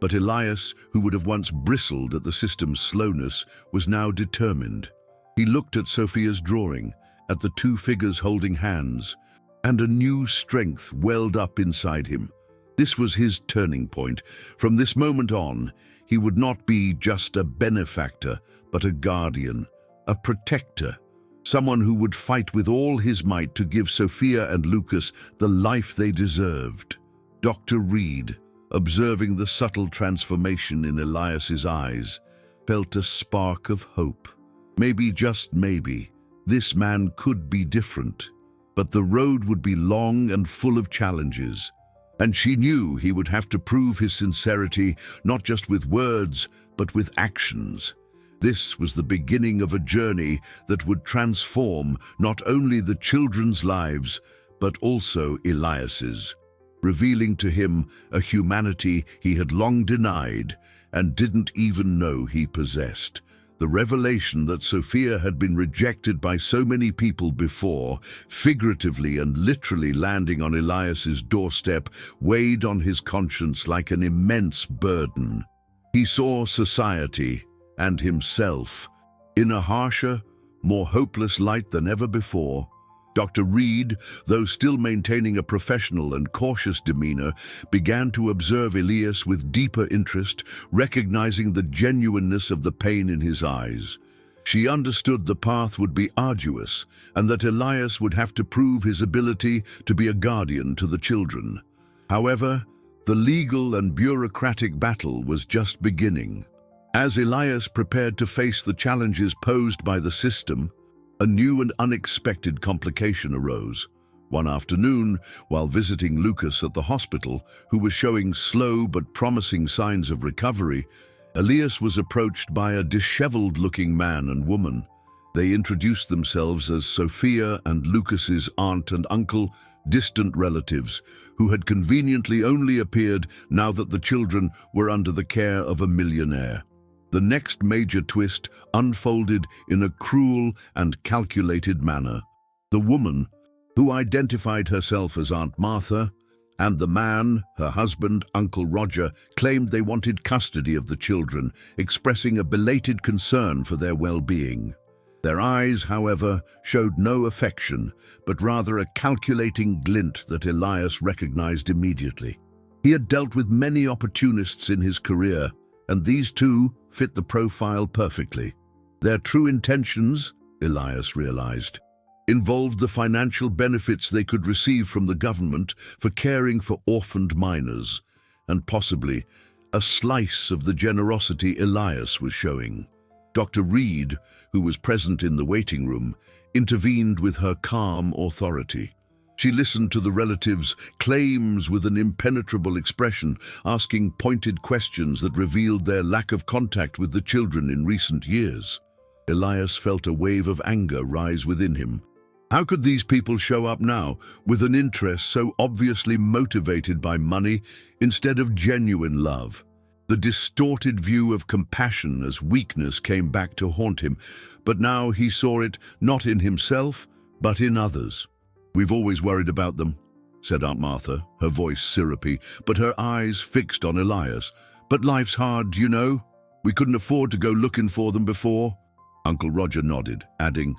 But Elias, who would have once bristled at the system's slowness, was now determined. He looked at Sophia's drawing, at the two figures holding hands, and a new strength welled up inside him. This was his turning point. From this moment on, he would not be just a benefactor, but a guardian, a protector, someone who would fight with all his might to give Sophia and Lucas the life they deserved. Dr. Reed, observing the subtle transformation in Elias's eyes, felt a spark of hope. Maybe, just maybe, this man could be different. But the road would be long and full of challenges. And she knew he would have to prove his sincerity, not just with words, but with actions. This was the beginning of a journey that would transform not only the children's lives, but also Elias's, revealing to him a humanity he had long denied and didn't even know he possessed. The revelation that Sophia had been rejected by so many people before, figuratively and literally landing on Elias's doorstep, weighed on his conscience like an immense burden. He saw society and himself in a harsher, more hopeless light than ever before. Dr. Reed, though still maintaining a professional and cautious demeanor, began to observe Elias with deeper interest, recognizing the genuineness of the pain in his eyes. She understood the path would be arduous and that Elias would have to prove his ability to be a guardian to the children. However, the legal and bureaucratic battle was just beginning. As Elias prepared to face the challenges posed by the system, a new and unexpected complication arose. One afternoon, while visiting Lucas at the hospital, who was showing slow but promising signs of recovery, Elias was approached by a disheveled-looking man and woman. They introduced themselves as Sophia and Lucas's aunt and uncle, distant relatives, who had conveniently only appeared now that the children were under the care of a millionaire. The next major twist unfolded in a cruel and calculated manner. The woman, who identified herself as Aunt Martha, and the man, her husband, Uncle Roger, claimed they wanted custody of the children, expressing a belated concern for their well-being. Their eyes, however, showed no affection, but rather a calculating glint that Elias recognized immediately. He had dealt with many opportunists in his career, and these two fit the profile perfectly. Their true intentions, Elias realized, involved the financial benefits they could receive from the government for caring for orphaned minors, and possibly a slice of the generosity Elias was showing. Dr. Reed, who was present in the waiting room, intervened with her calm authority. She listened to the relatives' claims with an impenetrable expression, asking pointed questions that revealed their lack of contact with the children in recent years. Elias felt a wave of anger rise within him. How could these people show up now with an interest so obviously motivated by money instead of genuine love? The distorted view of compassion as weakness came back to haunt him, but now he saw it not in himself, but in others. "We've always worried about them," said Aunt Martha, her voice syrupy, but her eyes fixed on Elias. "But life's hard, you know. We couldn't afford to go looking for them before." Uncle Roger nodded, adding,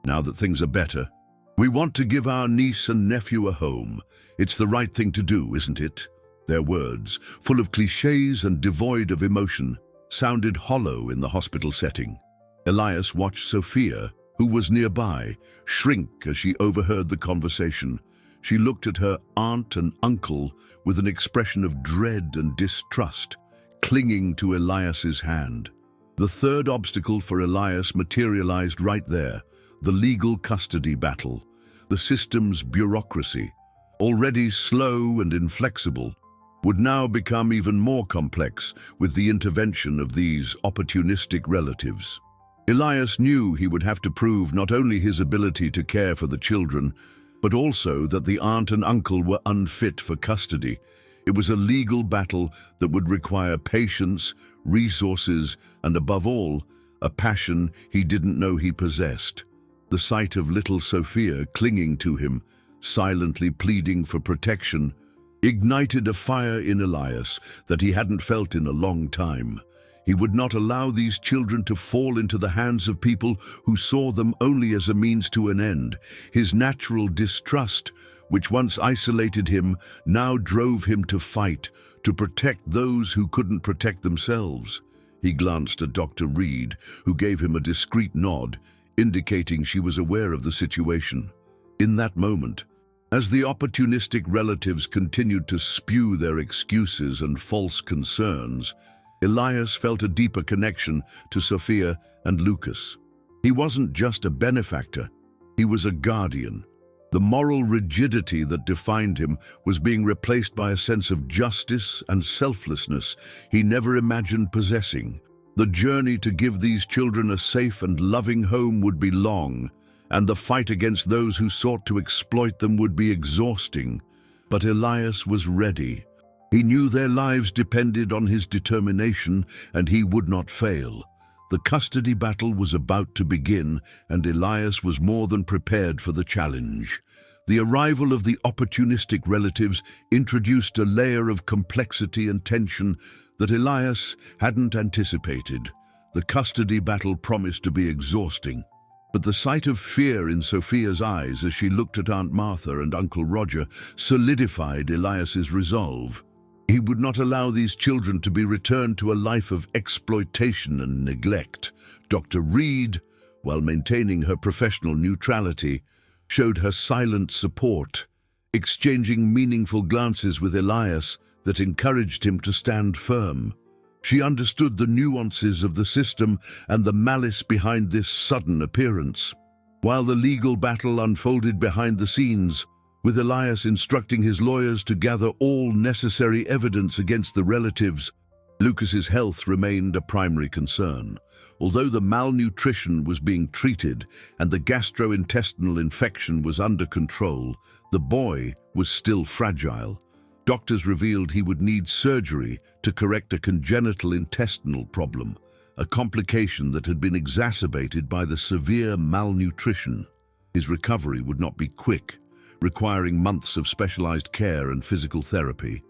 "Now that things are better, we want to give our niece and nephew a home. It's the right thing to do, isn't it?" Their words, full of cliches and devoid of emotion, sounded hollow in the hospital setting. Elias watched Sophia, who was nearby, shrink as she overheard the conversation. She looked at her aunt and uncle with an expression of dread and distrust, clinging to Elias's hand. The third obstacle for Elias materialized right there, the legal custody battle. The system's bureaucracy, already slow and inflexible, would now become even more complex with the intervention of these opportunistic relatives. Elias knew he would have to prove not only his ability to care for the children, but also that the aunt and uncle were unfit for custody. It was a legal battle that would require patience, resources, and above all, a passion he didn't know he possessed. The sight of little Sophia clinging to him, silently pleading for protection, ignited a fire in Elias that he hadn't felt in a long time. He would not allow these children to fall into the hands of people who saw them only as a means to an end. His natural distrust, which once isolated him, now drove him to fight, to protect those who couldn't protect themselves. He glanced at Dr. Reed, who gave him a discreet nod, indicating she was aware of the situation. In that moment, as the opportunistic relatives continued to spew their excuses and false concerns, Elias felt a deeper connection to Sophia and Lucas. He wasn't just a benefactor, he was a guardian. The moral rigidity that defined him was being replaced by a sense of justice and selflessness he never imagined possessing. The journey to give these children a safe and loving home would be long, and the fight against those who sought to exploit them would be exhausting. But Elias was ready. He knew their lives depended on his determination, and he would not fail. The custody battle was about to begin, and Elias was more than prepared for the challenge. The arrival of the opportunistic relatives introduced a layer of complexity and tension that Elias hadn't anticipated. The custody battle promised to be exhausting, but the sight of fear in Sophia's eyes as she looked at Aunt Martha and Uncle Roger solidified Elias's resolve. He would not allow these children to be returned to a life of exploitation and neglect. Dr. Reed, while maintaining her professional neutrality, showed her silent support, exchanging meaningful glances with Elias that encouraged him to stand firm. She understood the nuances of the system and the malice behind this sudden appearance. While the legal battle unfolded behind the scenes, with Elias instructing his lawyers to gather all necessary evidence against the relatives, Lucas's health remained a primary concern. Although the malnutrition was being treated and the gastrointestinal infection was under control, the boy was still fragile. Doctors revealed he would need surgery to correct a congenital intestinal problem, a complication that had been exacerbated by the severe malnutrition. His recovery would not be quick, requiring months of specialized care and physical therapy.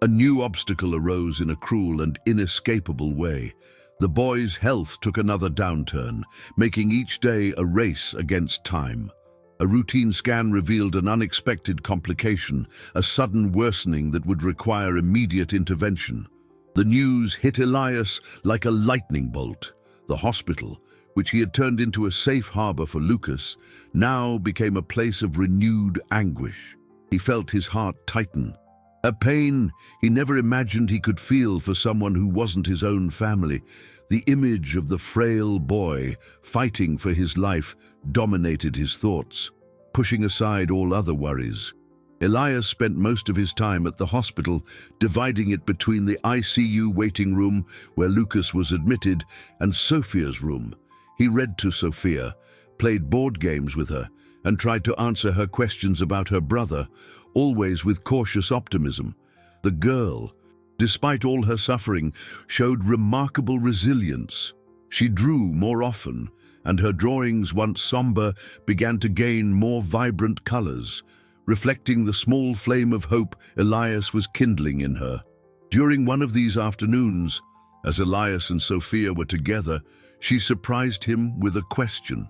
A new obstacle arose in a cruel and inescapable way. The boy's health took another downturn, making each day a race against time. A routine scan revealed an unexpected complication, a sudden worsening that would require immediate intervention. The news hit Elias like a lightning bolt. The hospital, which he had turned into a safe harbor for Lucas, now became a place of renewed anguish. He felt his heart tighten, a pain he never imagined he could feel for someone who wasn't his own family. The image of the frail boy fighting for his life dominated his thoughts, pushing aside all other worries. Elias spent most of his time at the hospital, dividing it between the ICU waiting room, where Lucas was admitted, and Sophia's room. He read to Sophia, played board games with her, and tried to answer her questions about her brother, always with cautious optimism. The girl, despite all her suffering, showed remarkable resilience. She drew more often, and her drawings, once somber, began to gain more vibrant colors, reflecting the small flame of hope Elias was kindling in her. During one of these afternoons, as Elias and Sophia were together, she surprised him with a question.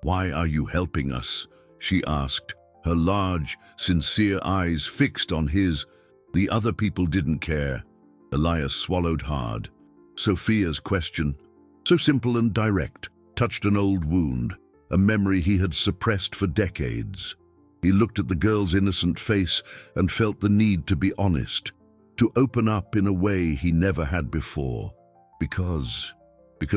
"Why are you helping us?" she asked, her large, sincere eyes fixed on his. The other people didn't care. Elias swallowed hard. Sophia's question, so simple and direct, touched an old wound, a memory he had suppressed for decades. He looked at the girl's innocent face and felt the need to be honest, to open up in a way he never had before. Because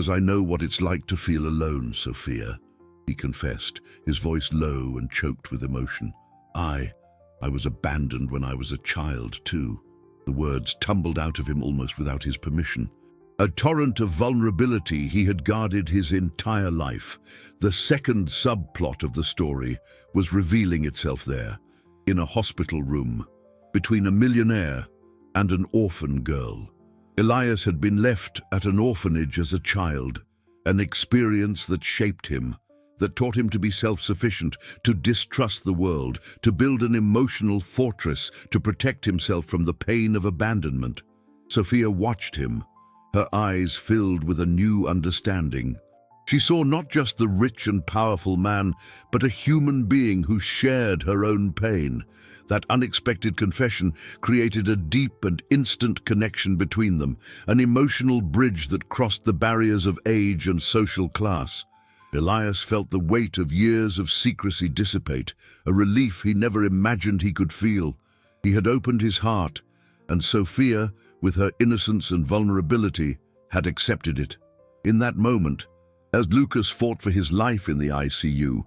I know what it's like to feel alone, Sophia," he confessed, his voice low and choked with emotion. I was abandoned when I was a child, too." The words tumbled out of him almost without his permission. A torrent of vulnerability he had guarded his entire life. The second subplot of the story was revealing itself there, in a hospital room, between a millionaire and an orphan girl. Elias had been left at an orphanage as a child, an experience that shaped him, that taught him to be self-sufficient, to distrust the world, to build an emotional fortress to protect himself from the pain of abandonment. Sophia watched him, her eyes filled with a new understanding. She saw not just the rich and powerful man, but a human being who shared her own pain. That unexpected confession created a deep and instant connection between them, an emotional bridge that crossed the barriers of age and social class. Elias felt the weight of years of secrecy dissipate, a relief he never imagined he could feel. He had opened his heart, and Sophia, with her innocence and vulnerability, had accepted it. In that moment, as Lucas fought for his life in the ICU,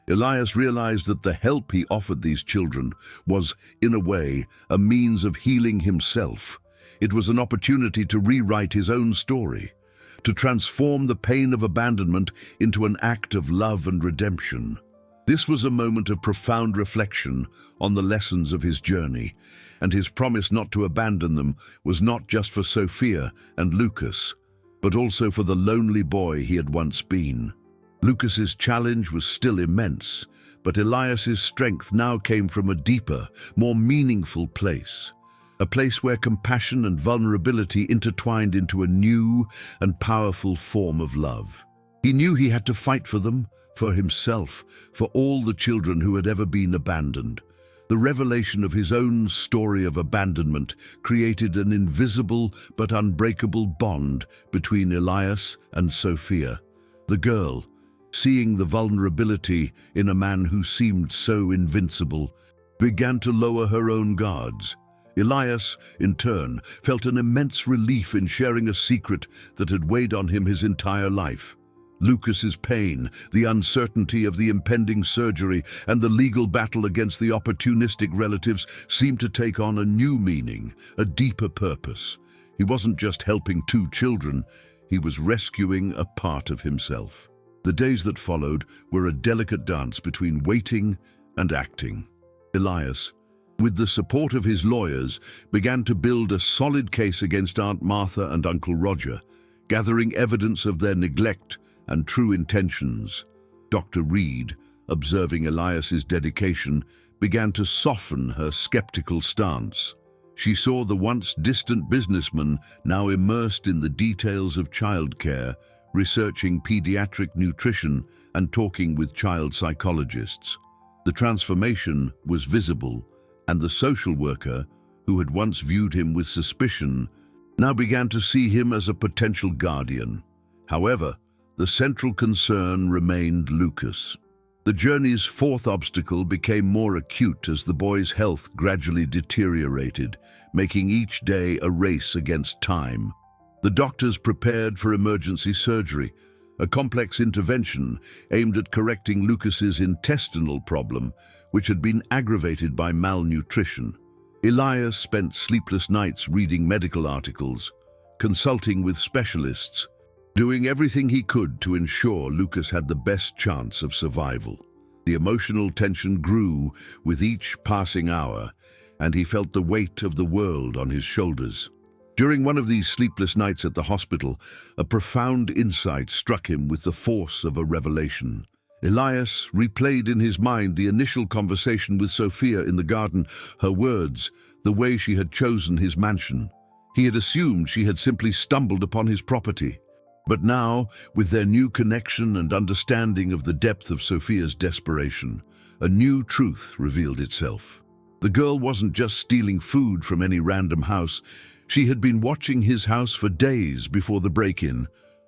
Elias realized that the help he offered these children was, in a way, a means of healing himself. It was an opportunity to rewrite his own story, to transform the pain of abandonment into an act of love and redemption. This was a moment of profound reflection on the lessons of his journey, and his promise not to abandon them was not just for Sophia and Lucas, but also for the lonely boy he had once been. Lucas's challenge was still immense, but Elias's strength now came from a deeper, more meaningful place. A place where compassion and vulnerability intertwined into a new and powerful form of love. He knew he had to fight for them, for himself, for all the children who had ever been abandoned. The revelation of his own story of abandonment created an invisible but unbreakable bond between Elias and Sophia. The girl, seeing the vulnerability in a man who seemed so invincible, began to lower her own guards. Elias, in turn, felt an immense relief in sharing a secret that had weighed on him his entire life. Lucas's pain, the uncertainty of the impending surgery, and the legal battle against the opportunistic relatives seemed to take on a new meaning, a deeper purpose. He wasn't just helping two children, he was rescuing a part of himself. The days that followed were a delicate dance between waiting and acting. Elias, with the support of his lawyers, began to build a solid case against Aunt Martha and Uncle Roger, gathering evidence of their neglect and true intentions. Dr. Reed, observing Elias's dedication, began to soften her skeptical stance. She saw the once distant businessman now immersed in the details of childcare, researching pediatric nutrition and talking with child psychologists. The transformation was visible, and the social worker, who had once viewed him with suspicion, now began to see him as a potential guardian. However, the central concern remained Lucas. The journey's fourth obstacle became more acute as the boy's health gradually deteriorated, making each day a race against time. The doctors prepared for emergency surgery, a complex intervention aimed at correcting Lucas's intestinal problem, which had been aggravated by malnutrition. Elias spent sleepless nights reading medical articles, consulting with specialists, doing everything he could to ensure Lucas had the best chance of survival. The emotional tension grew with each passing hour, and he felt the weight of the world on his shoulders. During one of these sleepless nights at the hospital, a profound insight struck him with the force of a revelation. Elias replayed in his mind the initial conversation with Sophia in the garden, her words, the way she had chosen his mansion. He had assumed she had simply stumbled upon his property. But now, with their new connection and understanding of the depth of Sophia's desperation, a new truth revealed itself. The girl wasn't just stealing food from any random house. She had been watching his house for days before the break-in,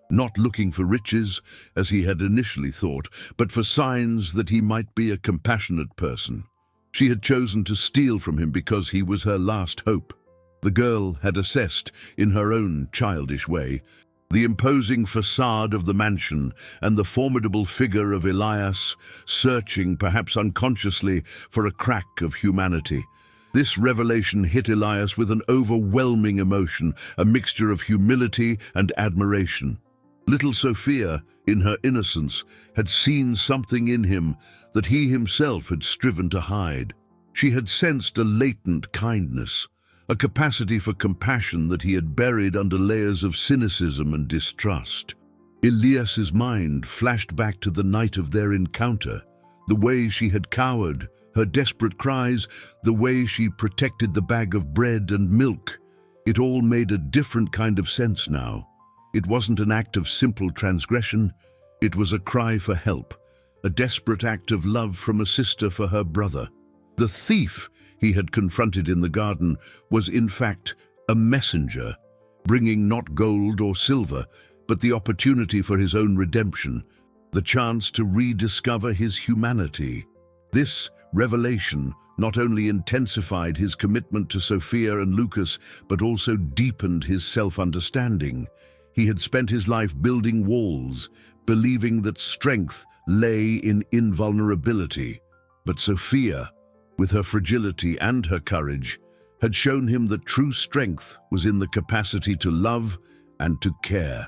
not looking for riches, as he had initially thought, but for signs that he might be a compassionate person. She had chosen to steal from him because he was her last hope. The girl had assessed, in her own childish way, the imposing facade of the mansion and the formidable figure of Elias, searching, perhaps unconsciously, for a crack of humanity. This revelation hit Elias with an overwhelming emotion, a mixture of humility and admiration. Little Sophia, in her innocence, had seen something in him that he himself had striven to hide. She had sensed a latent kindness, a capacity for compassion that he had buried under layers of cynicism and distrust. Elias's mind flashed back to the night of their encounter, the way she had cowered, her desperate cries, the way she protected the bag of bread and milk. It all made a different kind of sense now. It wasn't an act of simple transgression, it was a cry for help, a desperate act of love from a sister for her brother. The thief he had confronted in the garden was in fact a messenger, bringing not gold or silver, but the opportunity for his own redemption, the chance to rediscover his humanity. This revelation not only intensified his commitment to Sophia and Lucas, but also deepened his self-understanding. He had spent his life building walls, believing that strength lay in invulnerability. But Sophia, with her fragility and her courage, had shown him that true strength was in the capacity to love and to care.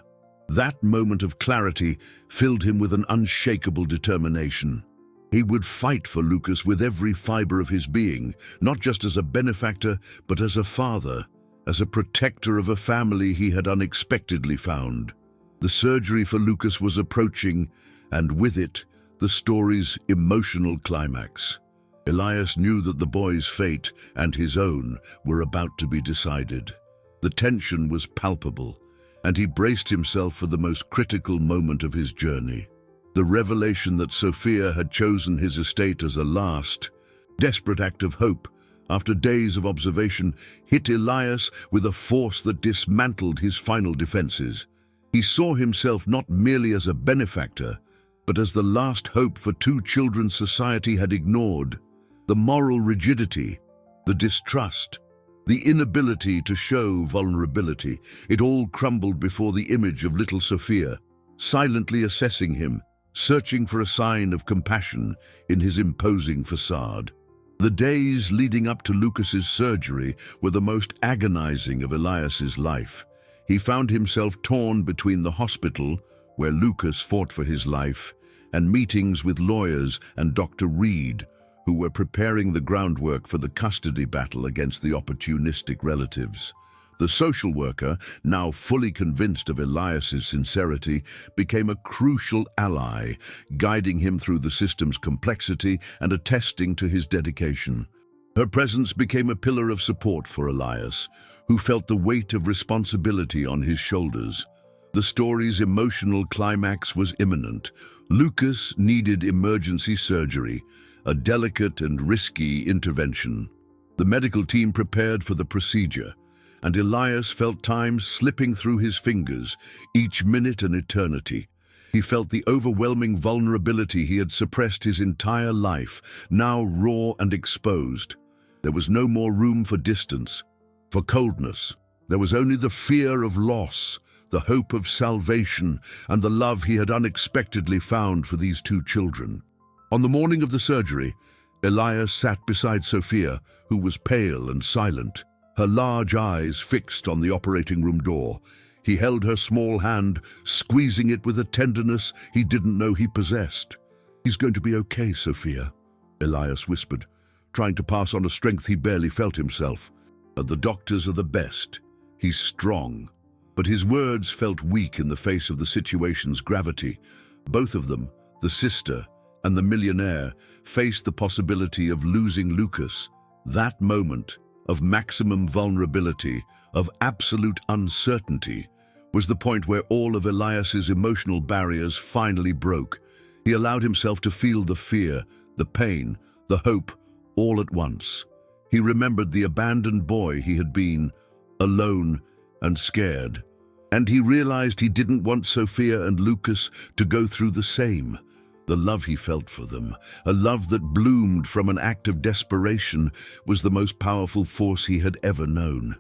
That moment of clarity filled him with an unshakable determination. He would fight for Lucas with every fiber of his being, not just as a benefactor, but as a father, as a protector of a family he had unexpectedly found. The surgery for Lucas was approaching, and with it, the story's emotional climax. Elias knew that the boy's fate and his own were about to be decided. The tension was palpable, and he braced himself for the most critical moment of his journey. The revelation that Sophia had chosen his estate as a last, desperate act of hope, after days of observation, hit Elias with a force that dismantled his final defenses. He saw himself not merely as a benefactor, but as the last hope for two children society had ignored. The moral rigidity, the distrust, the inability to show vulnerability, it all crumbled before the image of little Sophia, silently assessing him, searching for a sign of compassion in his imposing facade. The days leading up to Lucas's surgery were the most agonizing of Elias's life. He found himself torn between the hospital, where Lucas fought for his life, and meetings with lawyers and Dr. Reed, who were preparing the groundwork for the custody battle against the opportunistic relatives. The social worker, now fully convinced of Elias's sincerity, became a crucial ally, guiding him through the system's complexity and attesting to his dedication. Her presence became a pillar of support for Elias, who felt the weight of responsibility on his shoulders. The story's emotional climax was imminent. Lucas needed emergency surgery, a delicate and risky intervention. The medical team prepared for the procedure, and Elias felt time slipping through his fingers, each minute an eternity. He felt the overwhelming vulnerability he had suppressed his entire life, now raw and exposed. There was no more room for distance, for coldness. There was only the fear of loss, the hope of salvation, and the love he had unexpectedly found for these two children. On the morning of the surgery, Elias sat beside Sophia, who was pale and silent, her large eyes fixed on the operating room door. He held her small hand, squeezing it with a tenderness he didn't know he possessed. "He's going to be okay, Sophia," Elias whispered, trying to pass on a strength he barely felt himself. "The doctors are the best. He's strong." But his words felt weak in the face of the situation's gravity. Both of them, the sister and the millionaire, faced the possibility of losing Lucas. That moment of maximum vulnerability, of absolute uncertainty, was the point where all of Elias's emotional barriers finally broke. He allowed himself to feel the fear, the pain, the hope, all at once. He remembered the abandoned boy he had been, alone and scared. And he realized he didn't want Sophia and Lucas to go through the same. The love he felt for them, a love that bloomed from an act of desperation, was the most powerful force he had ever known.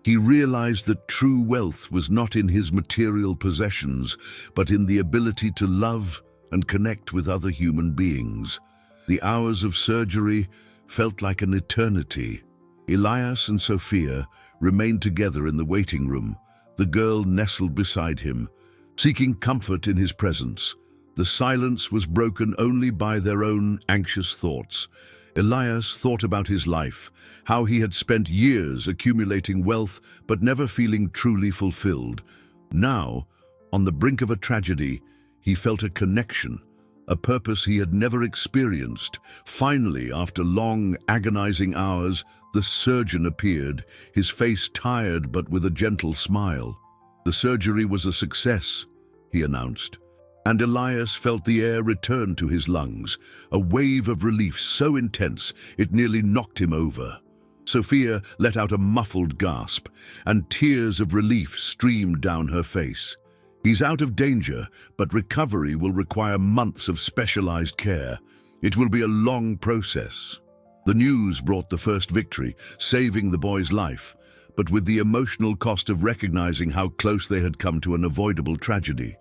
He realized that true wealth was not in his material possessions, but in the ability to love and connect with other human beings. The hours of surgery felt like an eternity. Elias and Sophia remained together in the waiting room, the girl nestled beside him, seeking comfort in his presence. The silence was broken only by their own anxious thoughts. Elias thought about his life, how he had spent years accumulating wealth but never feeling truly fulfilled. Now, On the brink of a tragedy, he felt a connection, a purpose he had never experienced. Finally, after long, agonizing hours, the surgeon appeared, his face tired but with a gentle smile. The surgery was a success, he announced, and Elias felt the air return to his lungs, a wave of relief so intense it nearly knocked him over. Sophia let out a muffled gasp, and tears of relief streamed down her face. He's out of danger, but recovery will require months of specialized care. It will be a long process. The news brought the first victory, saving the boy's life, but with the emotional cost of recognizing how close they had come to an avoidable tragedy.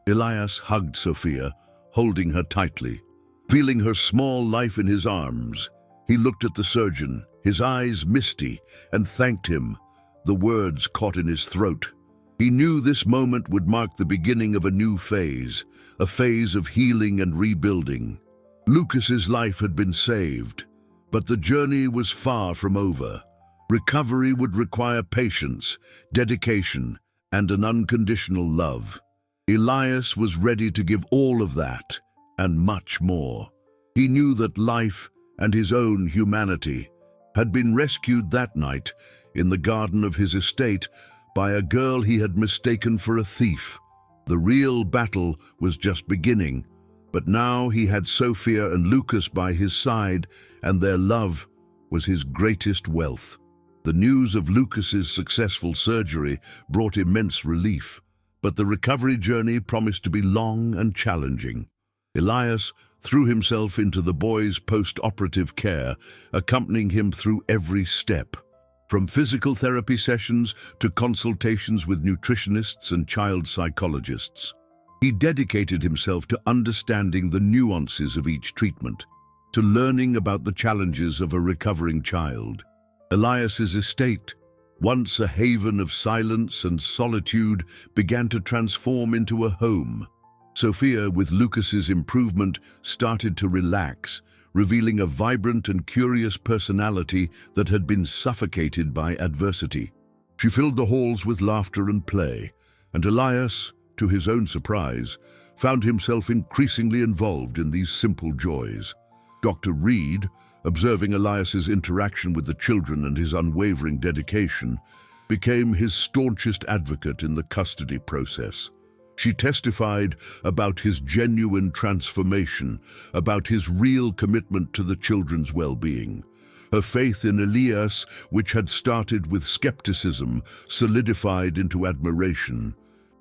Elias hugged Sophia, holding her tightly. Feeling her small life in his arms, he looked at the surgeon, his eyes misty, and thanked him. The words caught in his throat. He knew this moment would mark the beginning of a new phase, a phase of healing and rebuilding. Lucas's life had been saved, but the journey was far from over. Recovery would require patience, dedication, and an unconditional love. Elias was ready to give all of that, and much more. He knew that life and his own humanity had been rescued that night in the garden of his estate by a girl he had mistaken for a thief. The real battle was just beginning, but now he had Sophia and Lucas by his side, and their love was his greatest wealth. The news of Lucas's successful surgery brought immense relief, but the recovery journey promised to be long and challenging. Elias threw himself into the boy's post-operative care, accompanying him through every step. From physical therapy sessions to consultations with nutritionists and child psychologists. He dedicated himself to understanding the nuances of each treatment, to learning about the challenges of a recovering child. Elias's estate, once a haven of silence and solitude, began to transform into a home. Sophia, with Lucas's improvement, started to relax, revealing a vibrant and curious personality that had been suffocated by adversity. She filled the halls with laughter and play, and Elias, to his own surprise, found himself increasingly involved in these simple joys. Dr. Reed, observing Elias's interaction with the children and his unwavering dedication, became his staunchest advocate in the custody process. She testified about his genuine transformation, about his real commitment to the children's well-being. Her faith in Elias, which had started with skepticism, solidified into admiration.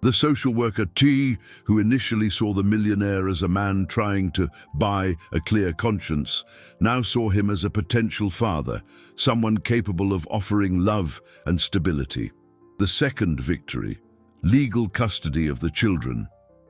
The social worker T, who initially saw the millionaire as a man trying to buy a clear conscience, now saw him as a potential father, someone capable of offering love and stability. The second victory, legal custody of the children,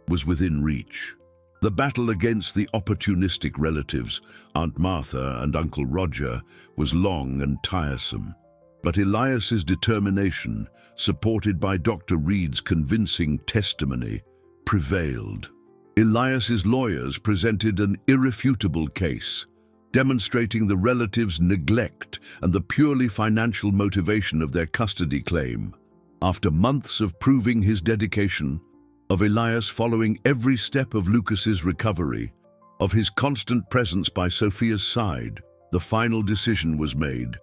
was within reach. The battle against the opportunistic relatives, Aunt Martha and Uncle Roger, was long and tiresome. But Elias's determination, supported by Dr. Reed's convincing testimony, prevailed. Elias's lawyers presented an irrefutable case, demonstrating the relatives' neglect and the purely financial motivation of their custody claim. After months of proving his dedication, of Elias following every step of Lucas's recovery, of his constant presence by Sophia's side, the final decision was made.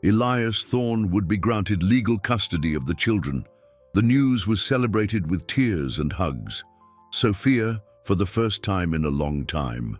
Elias Thorne would be granted legal custody of the children. The news was celebrated with tears and hugs. Sophia, for the first time in a long time,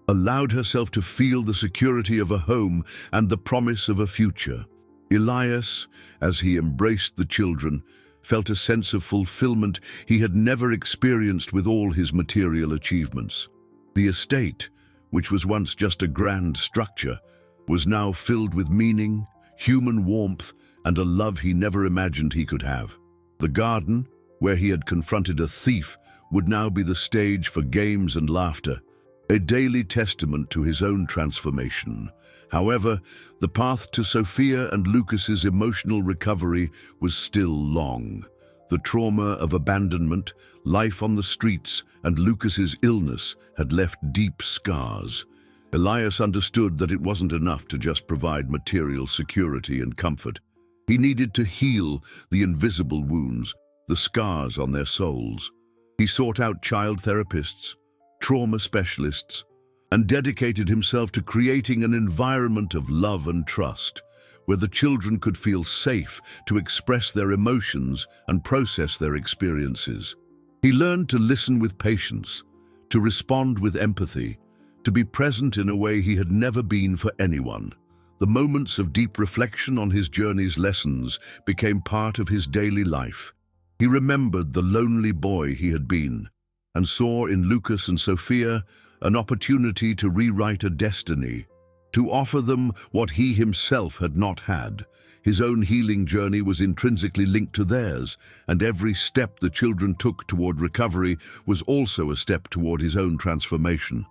allowed herself to feel the security of a home and the promise of a future. Elias, as he embraced the children, felt a sense of fulfillment he had never experienced with all his material achievements. The estate, which was once just a grand structure, was now filled with meaning, human warmth, and a love he never imagined he could have. The garden, where he had confronted a thief, would now be the stage for games and laughter, a daily testament to his own transformation. However, the path to Sophia and Lucas's emotional recovery was still long. The trauma of abandonment, life on the streets, and Lucas's illness had left deep scars. Elias understood that it wasn't enough to just provide material security and comfort. He needed to heal the invisible wounds, the scars on their souls. He sought out child therapists, trauma specialists, and dedicated himself to creating an environment of love and trust, where the children could feel safe to express their emotions and process their experiences. He learned to listen with patience, to respond with empathy, to be present in a way he had never been for anyone. The moments of deep reflection on his journey's lessons became part of his daily life. He remembered the lonely boy he had been, and saw in Lucas and Sophia an opportunity to rewrite a destiny, to offer them what he himself had not had. His own healing journey was intrinsically linked to theirs, and every step the children took toward recovery was also a step toward his own transformation.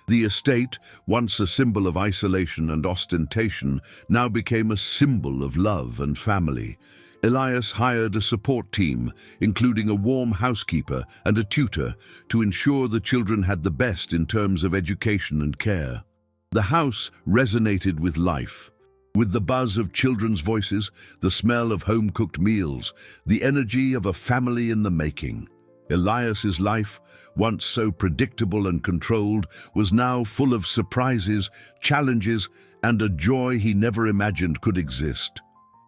The estate, once a symbol of isolation and ostentation, now became a symbol of love and family. Elias hired a support team, including a warm housekeeper and a tutor, to ensure the children had the best in terms of education and care. The house resonated with life, with the buzz of children's voices, the smell of home-cooked meals, the energy of a family in the making. Elias's life, once so predictable and controlled, was now full of surprises, challenges, and a joy he never imagined could exist.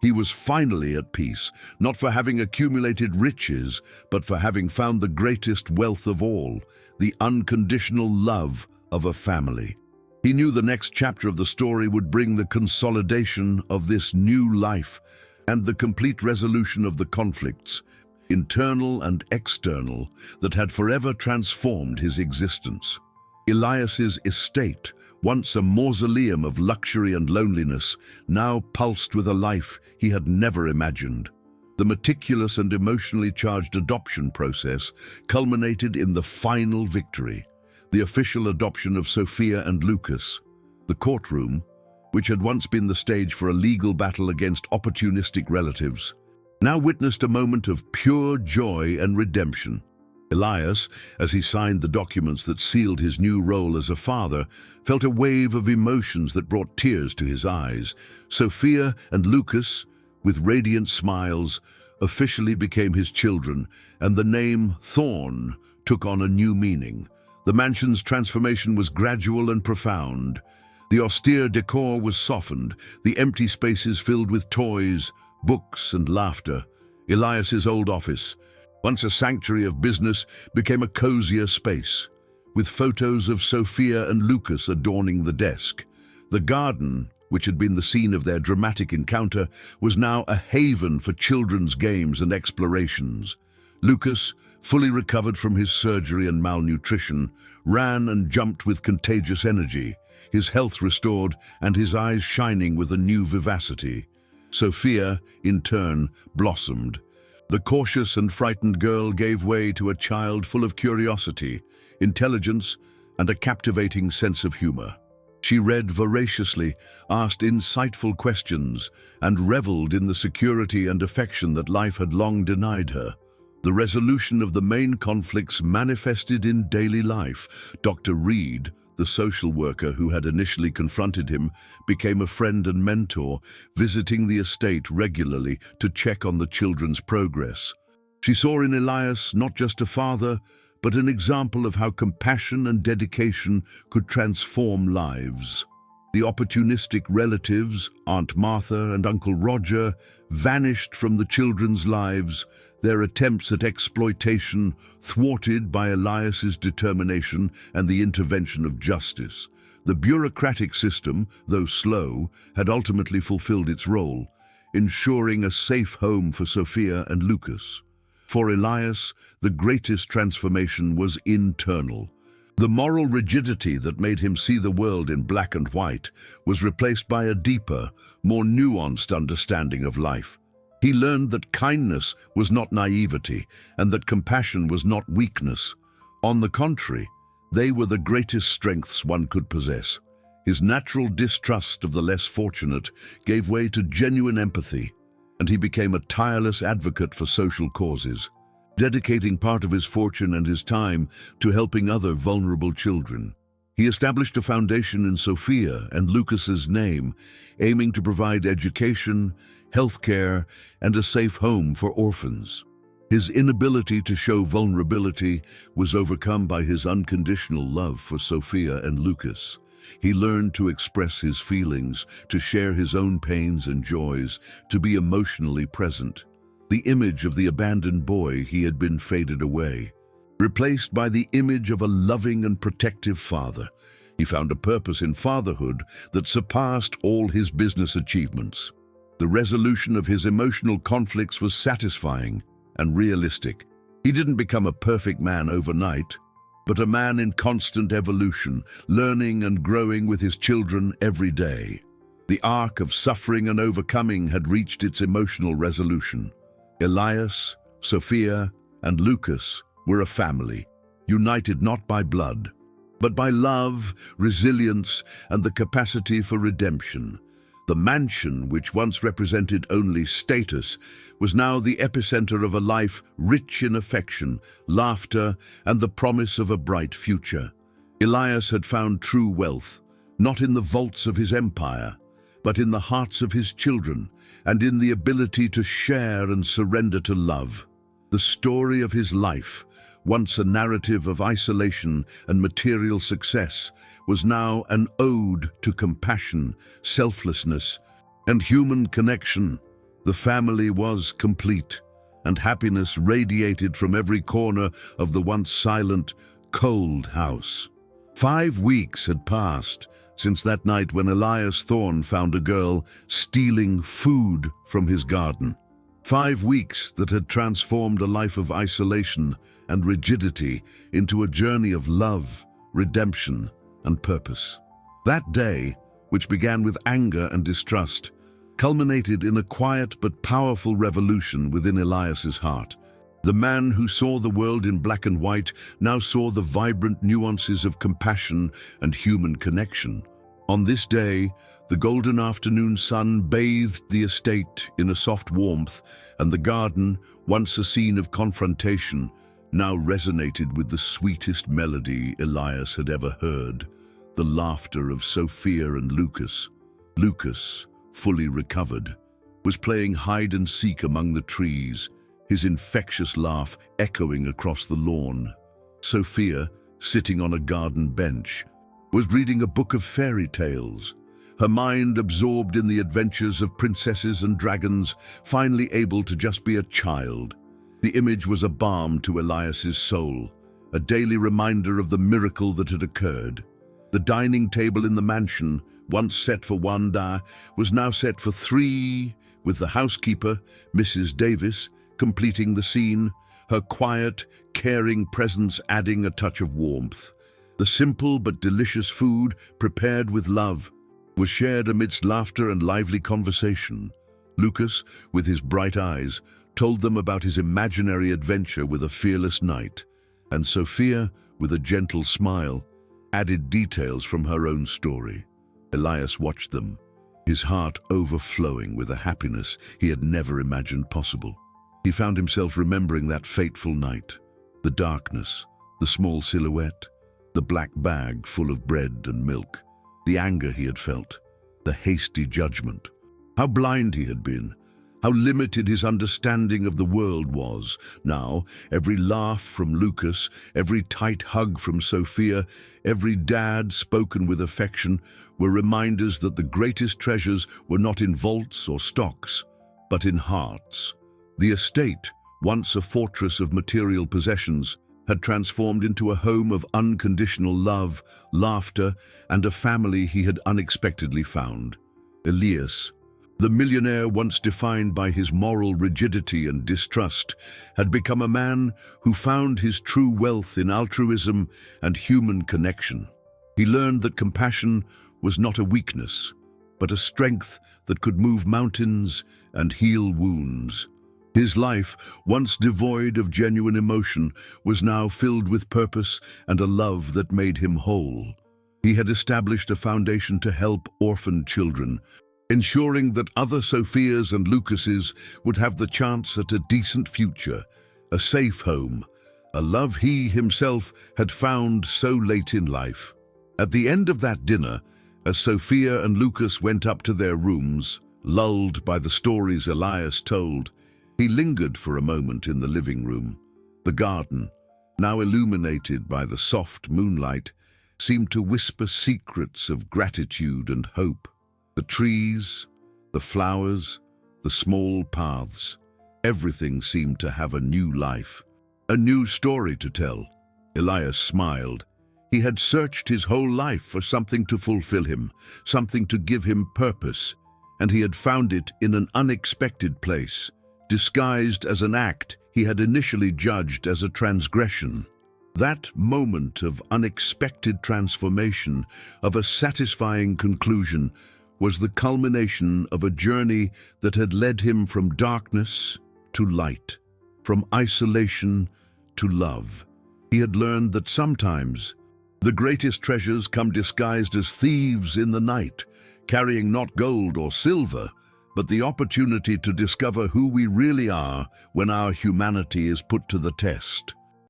He was finally at peace, not for having accumulated riches, but for having found the greatest wealth of all, the unconditional love of a family. He knew the next chapter of the story would bring the consolidation of this new life and the complete resolution of the conflicts, internal and external, that had forever transformed his existence. Elias's estate, once a mausoleum of luxury and loneliness, now pulsed with a life he had never imagined. The meticulous and emotionally charged adoption process culminated in the final victory, the official adoption of Sophia and Lucas. The courtroom, which had once been the stage for a legal battle against opportunistic relatives, now witnessed a moment of pure joy and redemption. Elias, as he signed the documents that sealed his new role as a father, felt a wave of emotions that brought tears to his eyes. Sophia and Lucas, with radiant smiles, officially became his children, and the name Thorn took on a new meaning. The mansion's transformation was gradual and profound. The austere decor was softened, the empty spaces filled with toys, books, and laughter. Elias's old office, once a sanctuary of business, became a cozier space, with photos of Sophia and Lucas adorning the desk. The garden, which had been the scene of their dramatic encounter, was now a haven for children's games and explorations. Lucas, fully recovered from his surgery and malnutrition, ran and jumped with contagious energy, his health restored and his eyes shining with a new vivacity. Sophia, in turn, blossomed. The cautious and frightened girl gave way to a child full of curiosity, intelligence, and a captivating sense of humor. She read voraciously, asked insightful questions, and reveled in the security and affection that life had long denied her. The resolution of the main conflicts manifested in daily life. Dr. Reed, the social worker who had initially confronted him, became a friend and mentor, visiting the estate regularly to check on the children's progress. She saw in Elias not just a father, but an example of how compassion and dedication could transform lives. The opportunistic relatives, Aunt Martha and Uncle Roger, vanished from the children's lives, their attempts at exploitation thwarted by Elias's determination and the intervention of justice. The bureaucratic system, though slow, had ultimately fulfilled its role, ensuring a safe home for Sophia and Lucas. For Elias, the greatest transformation was internal. The moral rigidity that made him see the world in black and white was replaced by a deeper, more nuanced understanding of life. He learned that kindness was not naivety and that compassion was not weakness. On the contrary, they were the greatest strengths one could possess. His natural distrust of the less fortunate gave way to genuine empathy, and he became a tireless advocate for social causes, dedicating part of his fortune and his time to helping other vulnerable children. He established a foundation in Sophia and Lucas's name, aiming to provide education, healthcare, and a safe home for orphans. His inability to show vulnerability was overcome by his unconditional love for Sophia and Lucas. He learned to express his feelings, to share his own pains and joys, to be emotionally present. The image of the abandoned boy he had been faded away, replaced by the image of a loving and protective father. He found a purpose in fatherhood that surpassed all his business achievements. The resolution of his emotional conflicts was satisfying and realistic. He didn't become a perfect man overnight, but a man in constant evolution, learning and growing with his children every day. The arc of suffering and overcoming had reached its emotional resolution. Elias, Sophia, and Lucas were a family, united not by blood, but by love, resilience, and the capacity for redemption. The mansion, which once represented only status, was now the epicenter of a life rich in affection, laughter, and the promise of a bright future. Elias had found true wealth, not in the vaults of his empire, but in the hearts of his children, and in the ability to share and surrender to love. The story of his life, once a narrative of isolation and material success, was now an ode to compassion, selflessness, and human connection. The family was complete, and happiness radiated from every corner of the once silent, cold house. 5 weeks had passed since that night when Elias Thorne found a girl stealing food from his garden. 5 weeks that had transformed a life of isolation and rigidity into a journey of love, redemption, and purpose. That day, which began with anger and distrust, culminated in a quiet but powerful revolution within Elias's heart. The man who saw the world in black and white now saw the vibrant nuances of compassion and human connection. On this day, the golden afternoon sun bathed the estate in a soft warmth, and the garden, once a scene of confrontation, now resonated with the sweetest melody Elias had ever heard, the laughter of Sophia and Lucas. Lucas, fully recovered, was playing hide-and-seek among the trees, his infectious laugh echoing across the lawn. Sophia, sitting on a garden bench, was reading a book of fairy tales, her mind absorbed in the adventures of princesses and dragons, finally able to just be a child. The image was a balm to Elias's soul, a daily reminder of the miracle that had occurred. The dining table in the mansion, once set for one, was now set for 3, with the housekeeper, Mrs. Davis, completing the scene, her quiet, caring presence adding a touch of warmth. The simple but delicious food, prepared with love, was shared amidst laughter and lively conversation. Lucas, with his bright eyes, told them about his imaginary adventure with a fearless knight, and Sophia, with a gentle smile, added details from her own story. Elias watched them, his heart overflowing with a happiness he had never imagined possible. He found himself remembering that fateful night, the darkness, the small silhouette, the black bag full of bread and milk, the anger he had felt, the hasty judgment. How blind he had been, how limited his understanding of the world was. Now, every laugh from Lucas, every tight hug from Sophia, every dad spoken with affection were reminders that the greatest treasures were not in vaults or stocks, but in hearts. The estate, once a fortress of material possessions, had transformed into a home of unconditional love, laughter, and a family he had unexpectedly found. Elias, the millionaire once defined by his moral rigidity and distrust, had become a man who found his true wealth in altruism and human connection. He learned that compassion was not a weakness, but a strength that could move mountains and heal wounds. His life, once devoid of genuine emotion, was now filled with purpose and a love that made him whole. He had established a foundation to help orphaned children, ensuring that other Sophias and Lucases would have the chance at a decent future, a safe home, a love he himself had found so late in life. At the end of that dinner, as Sophia and Lucas went up to their rooms, lulled by the stories Elias told, He lingered for a moment in the living room. The garden, now illuminated by the soft moonlight, seemed to whisper secrets of gratitude and hope. The trees, the flowers, the small paths, everything seemed to have a new life, a new story to tell. Elias smiled. He had searched his whole life for something to fulfill him, something to give him purpose, and he had found it in an unexpected place, disguised as an act he had initially judged as a transgression. That moment of unexpected transformation, of a satisfying conclusion, was the culmination of a journey that had led him from darkness to light, from isolation to love. He had learned that sometimes the greatest treasures come disguised as thieves in the night, carrying not gold or silver, but the opportunity to discover who we really are when our humanity is put to the test.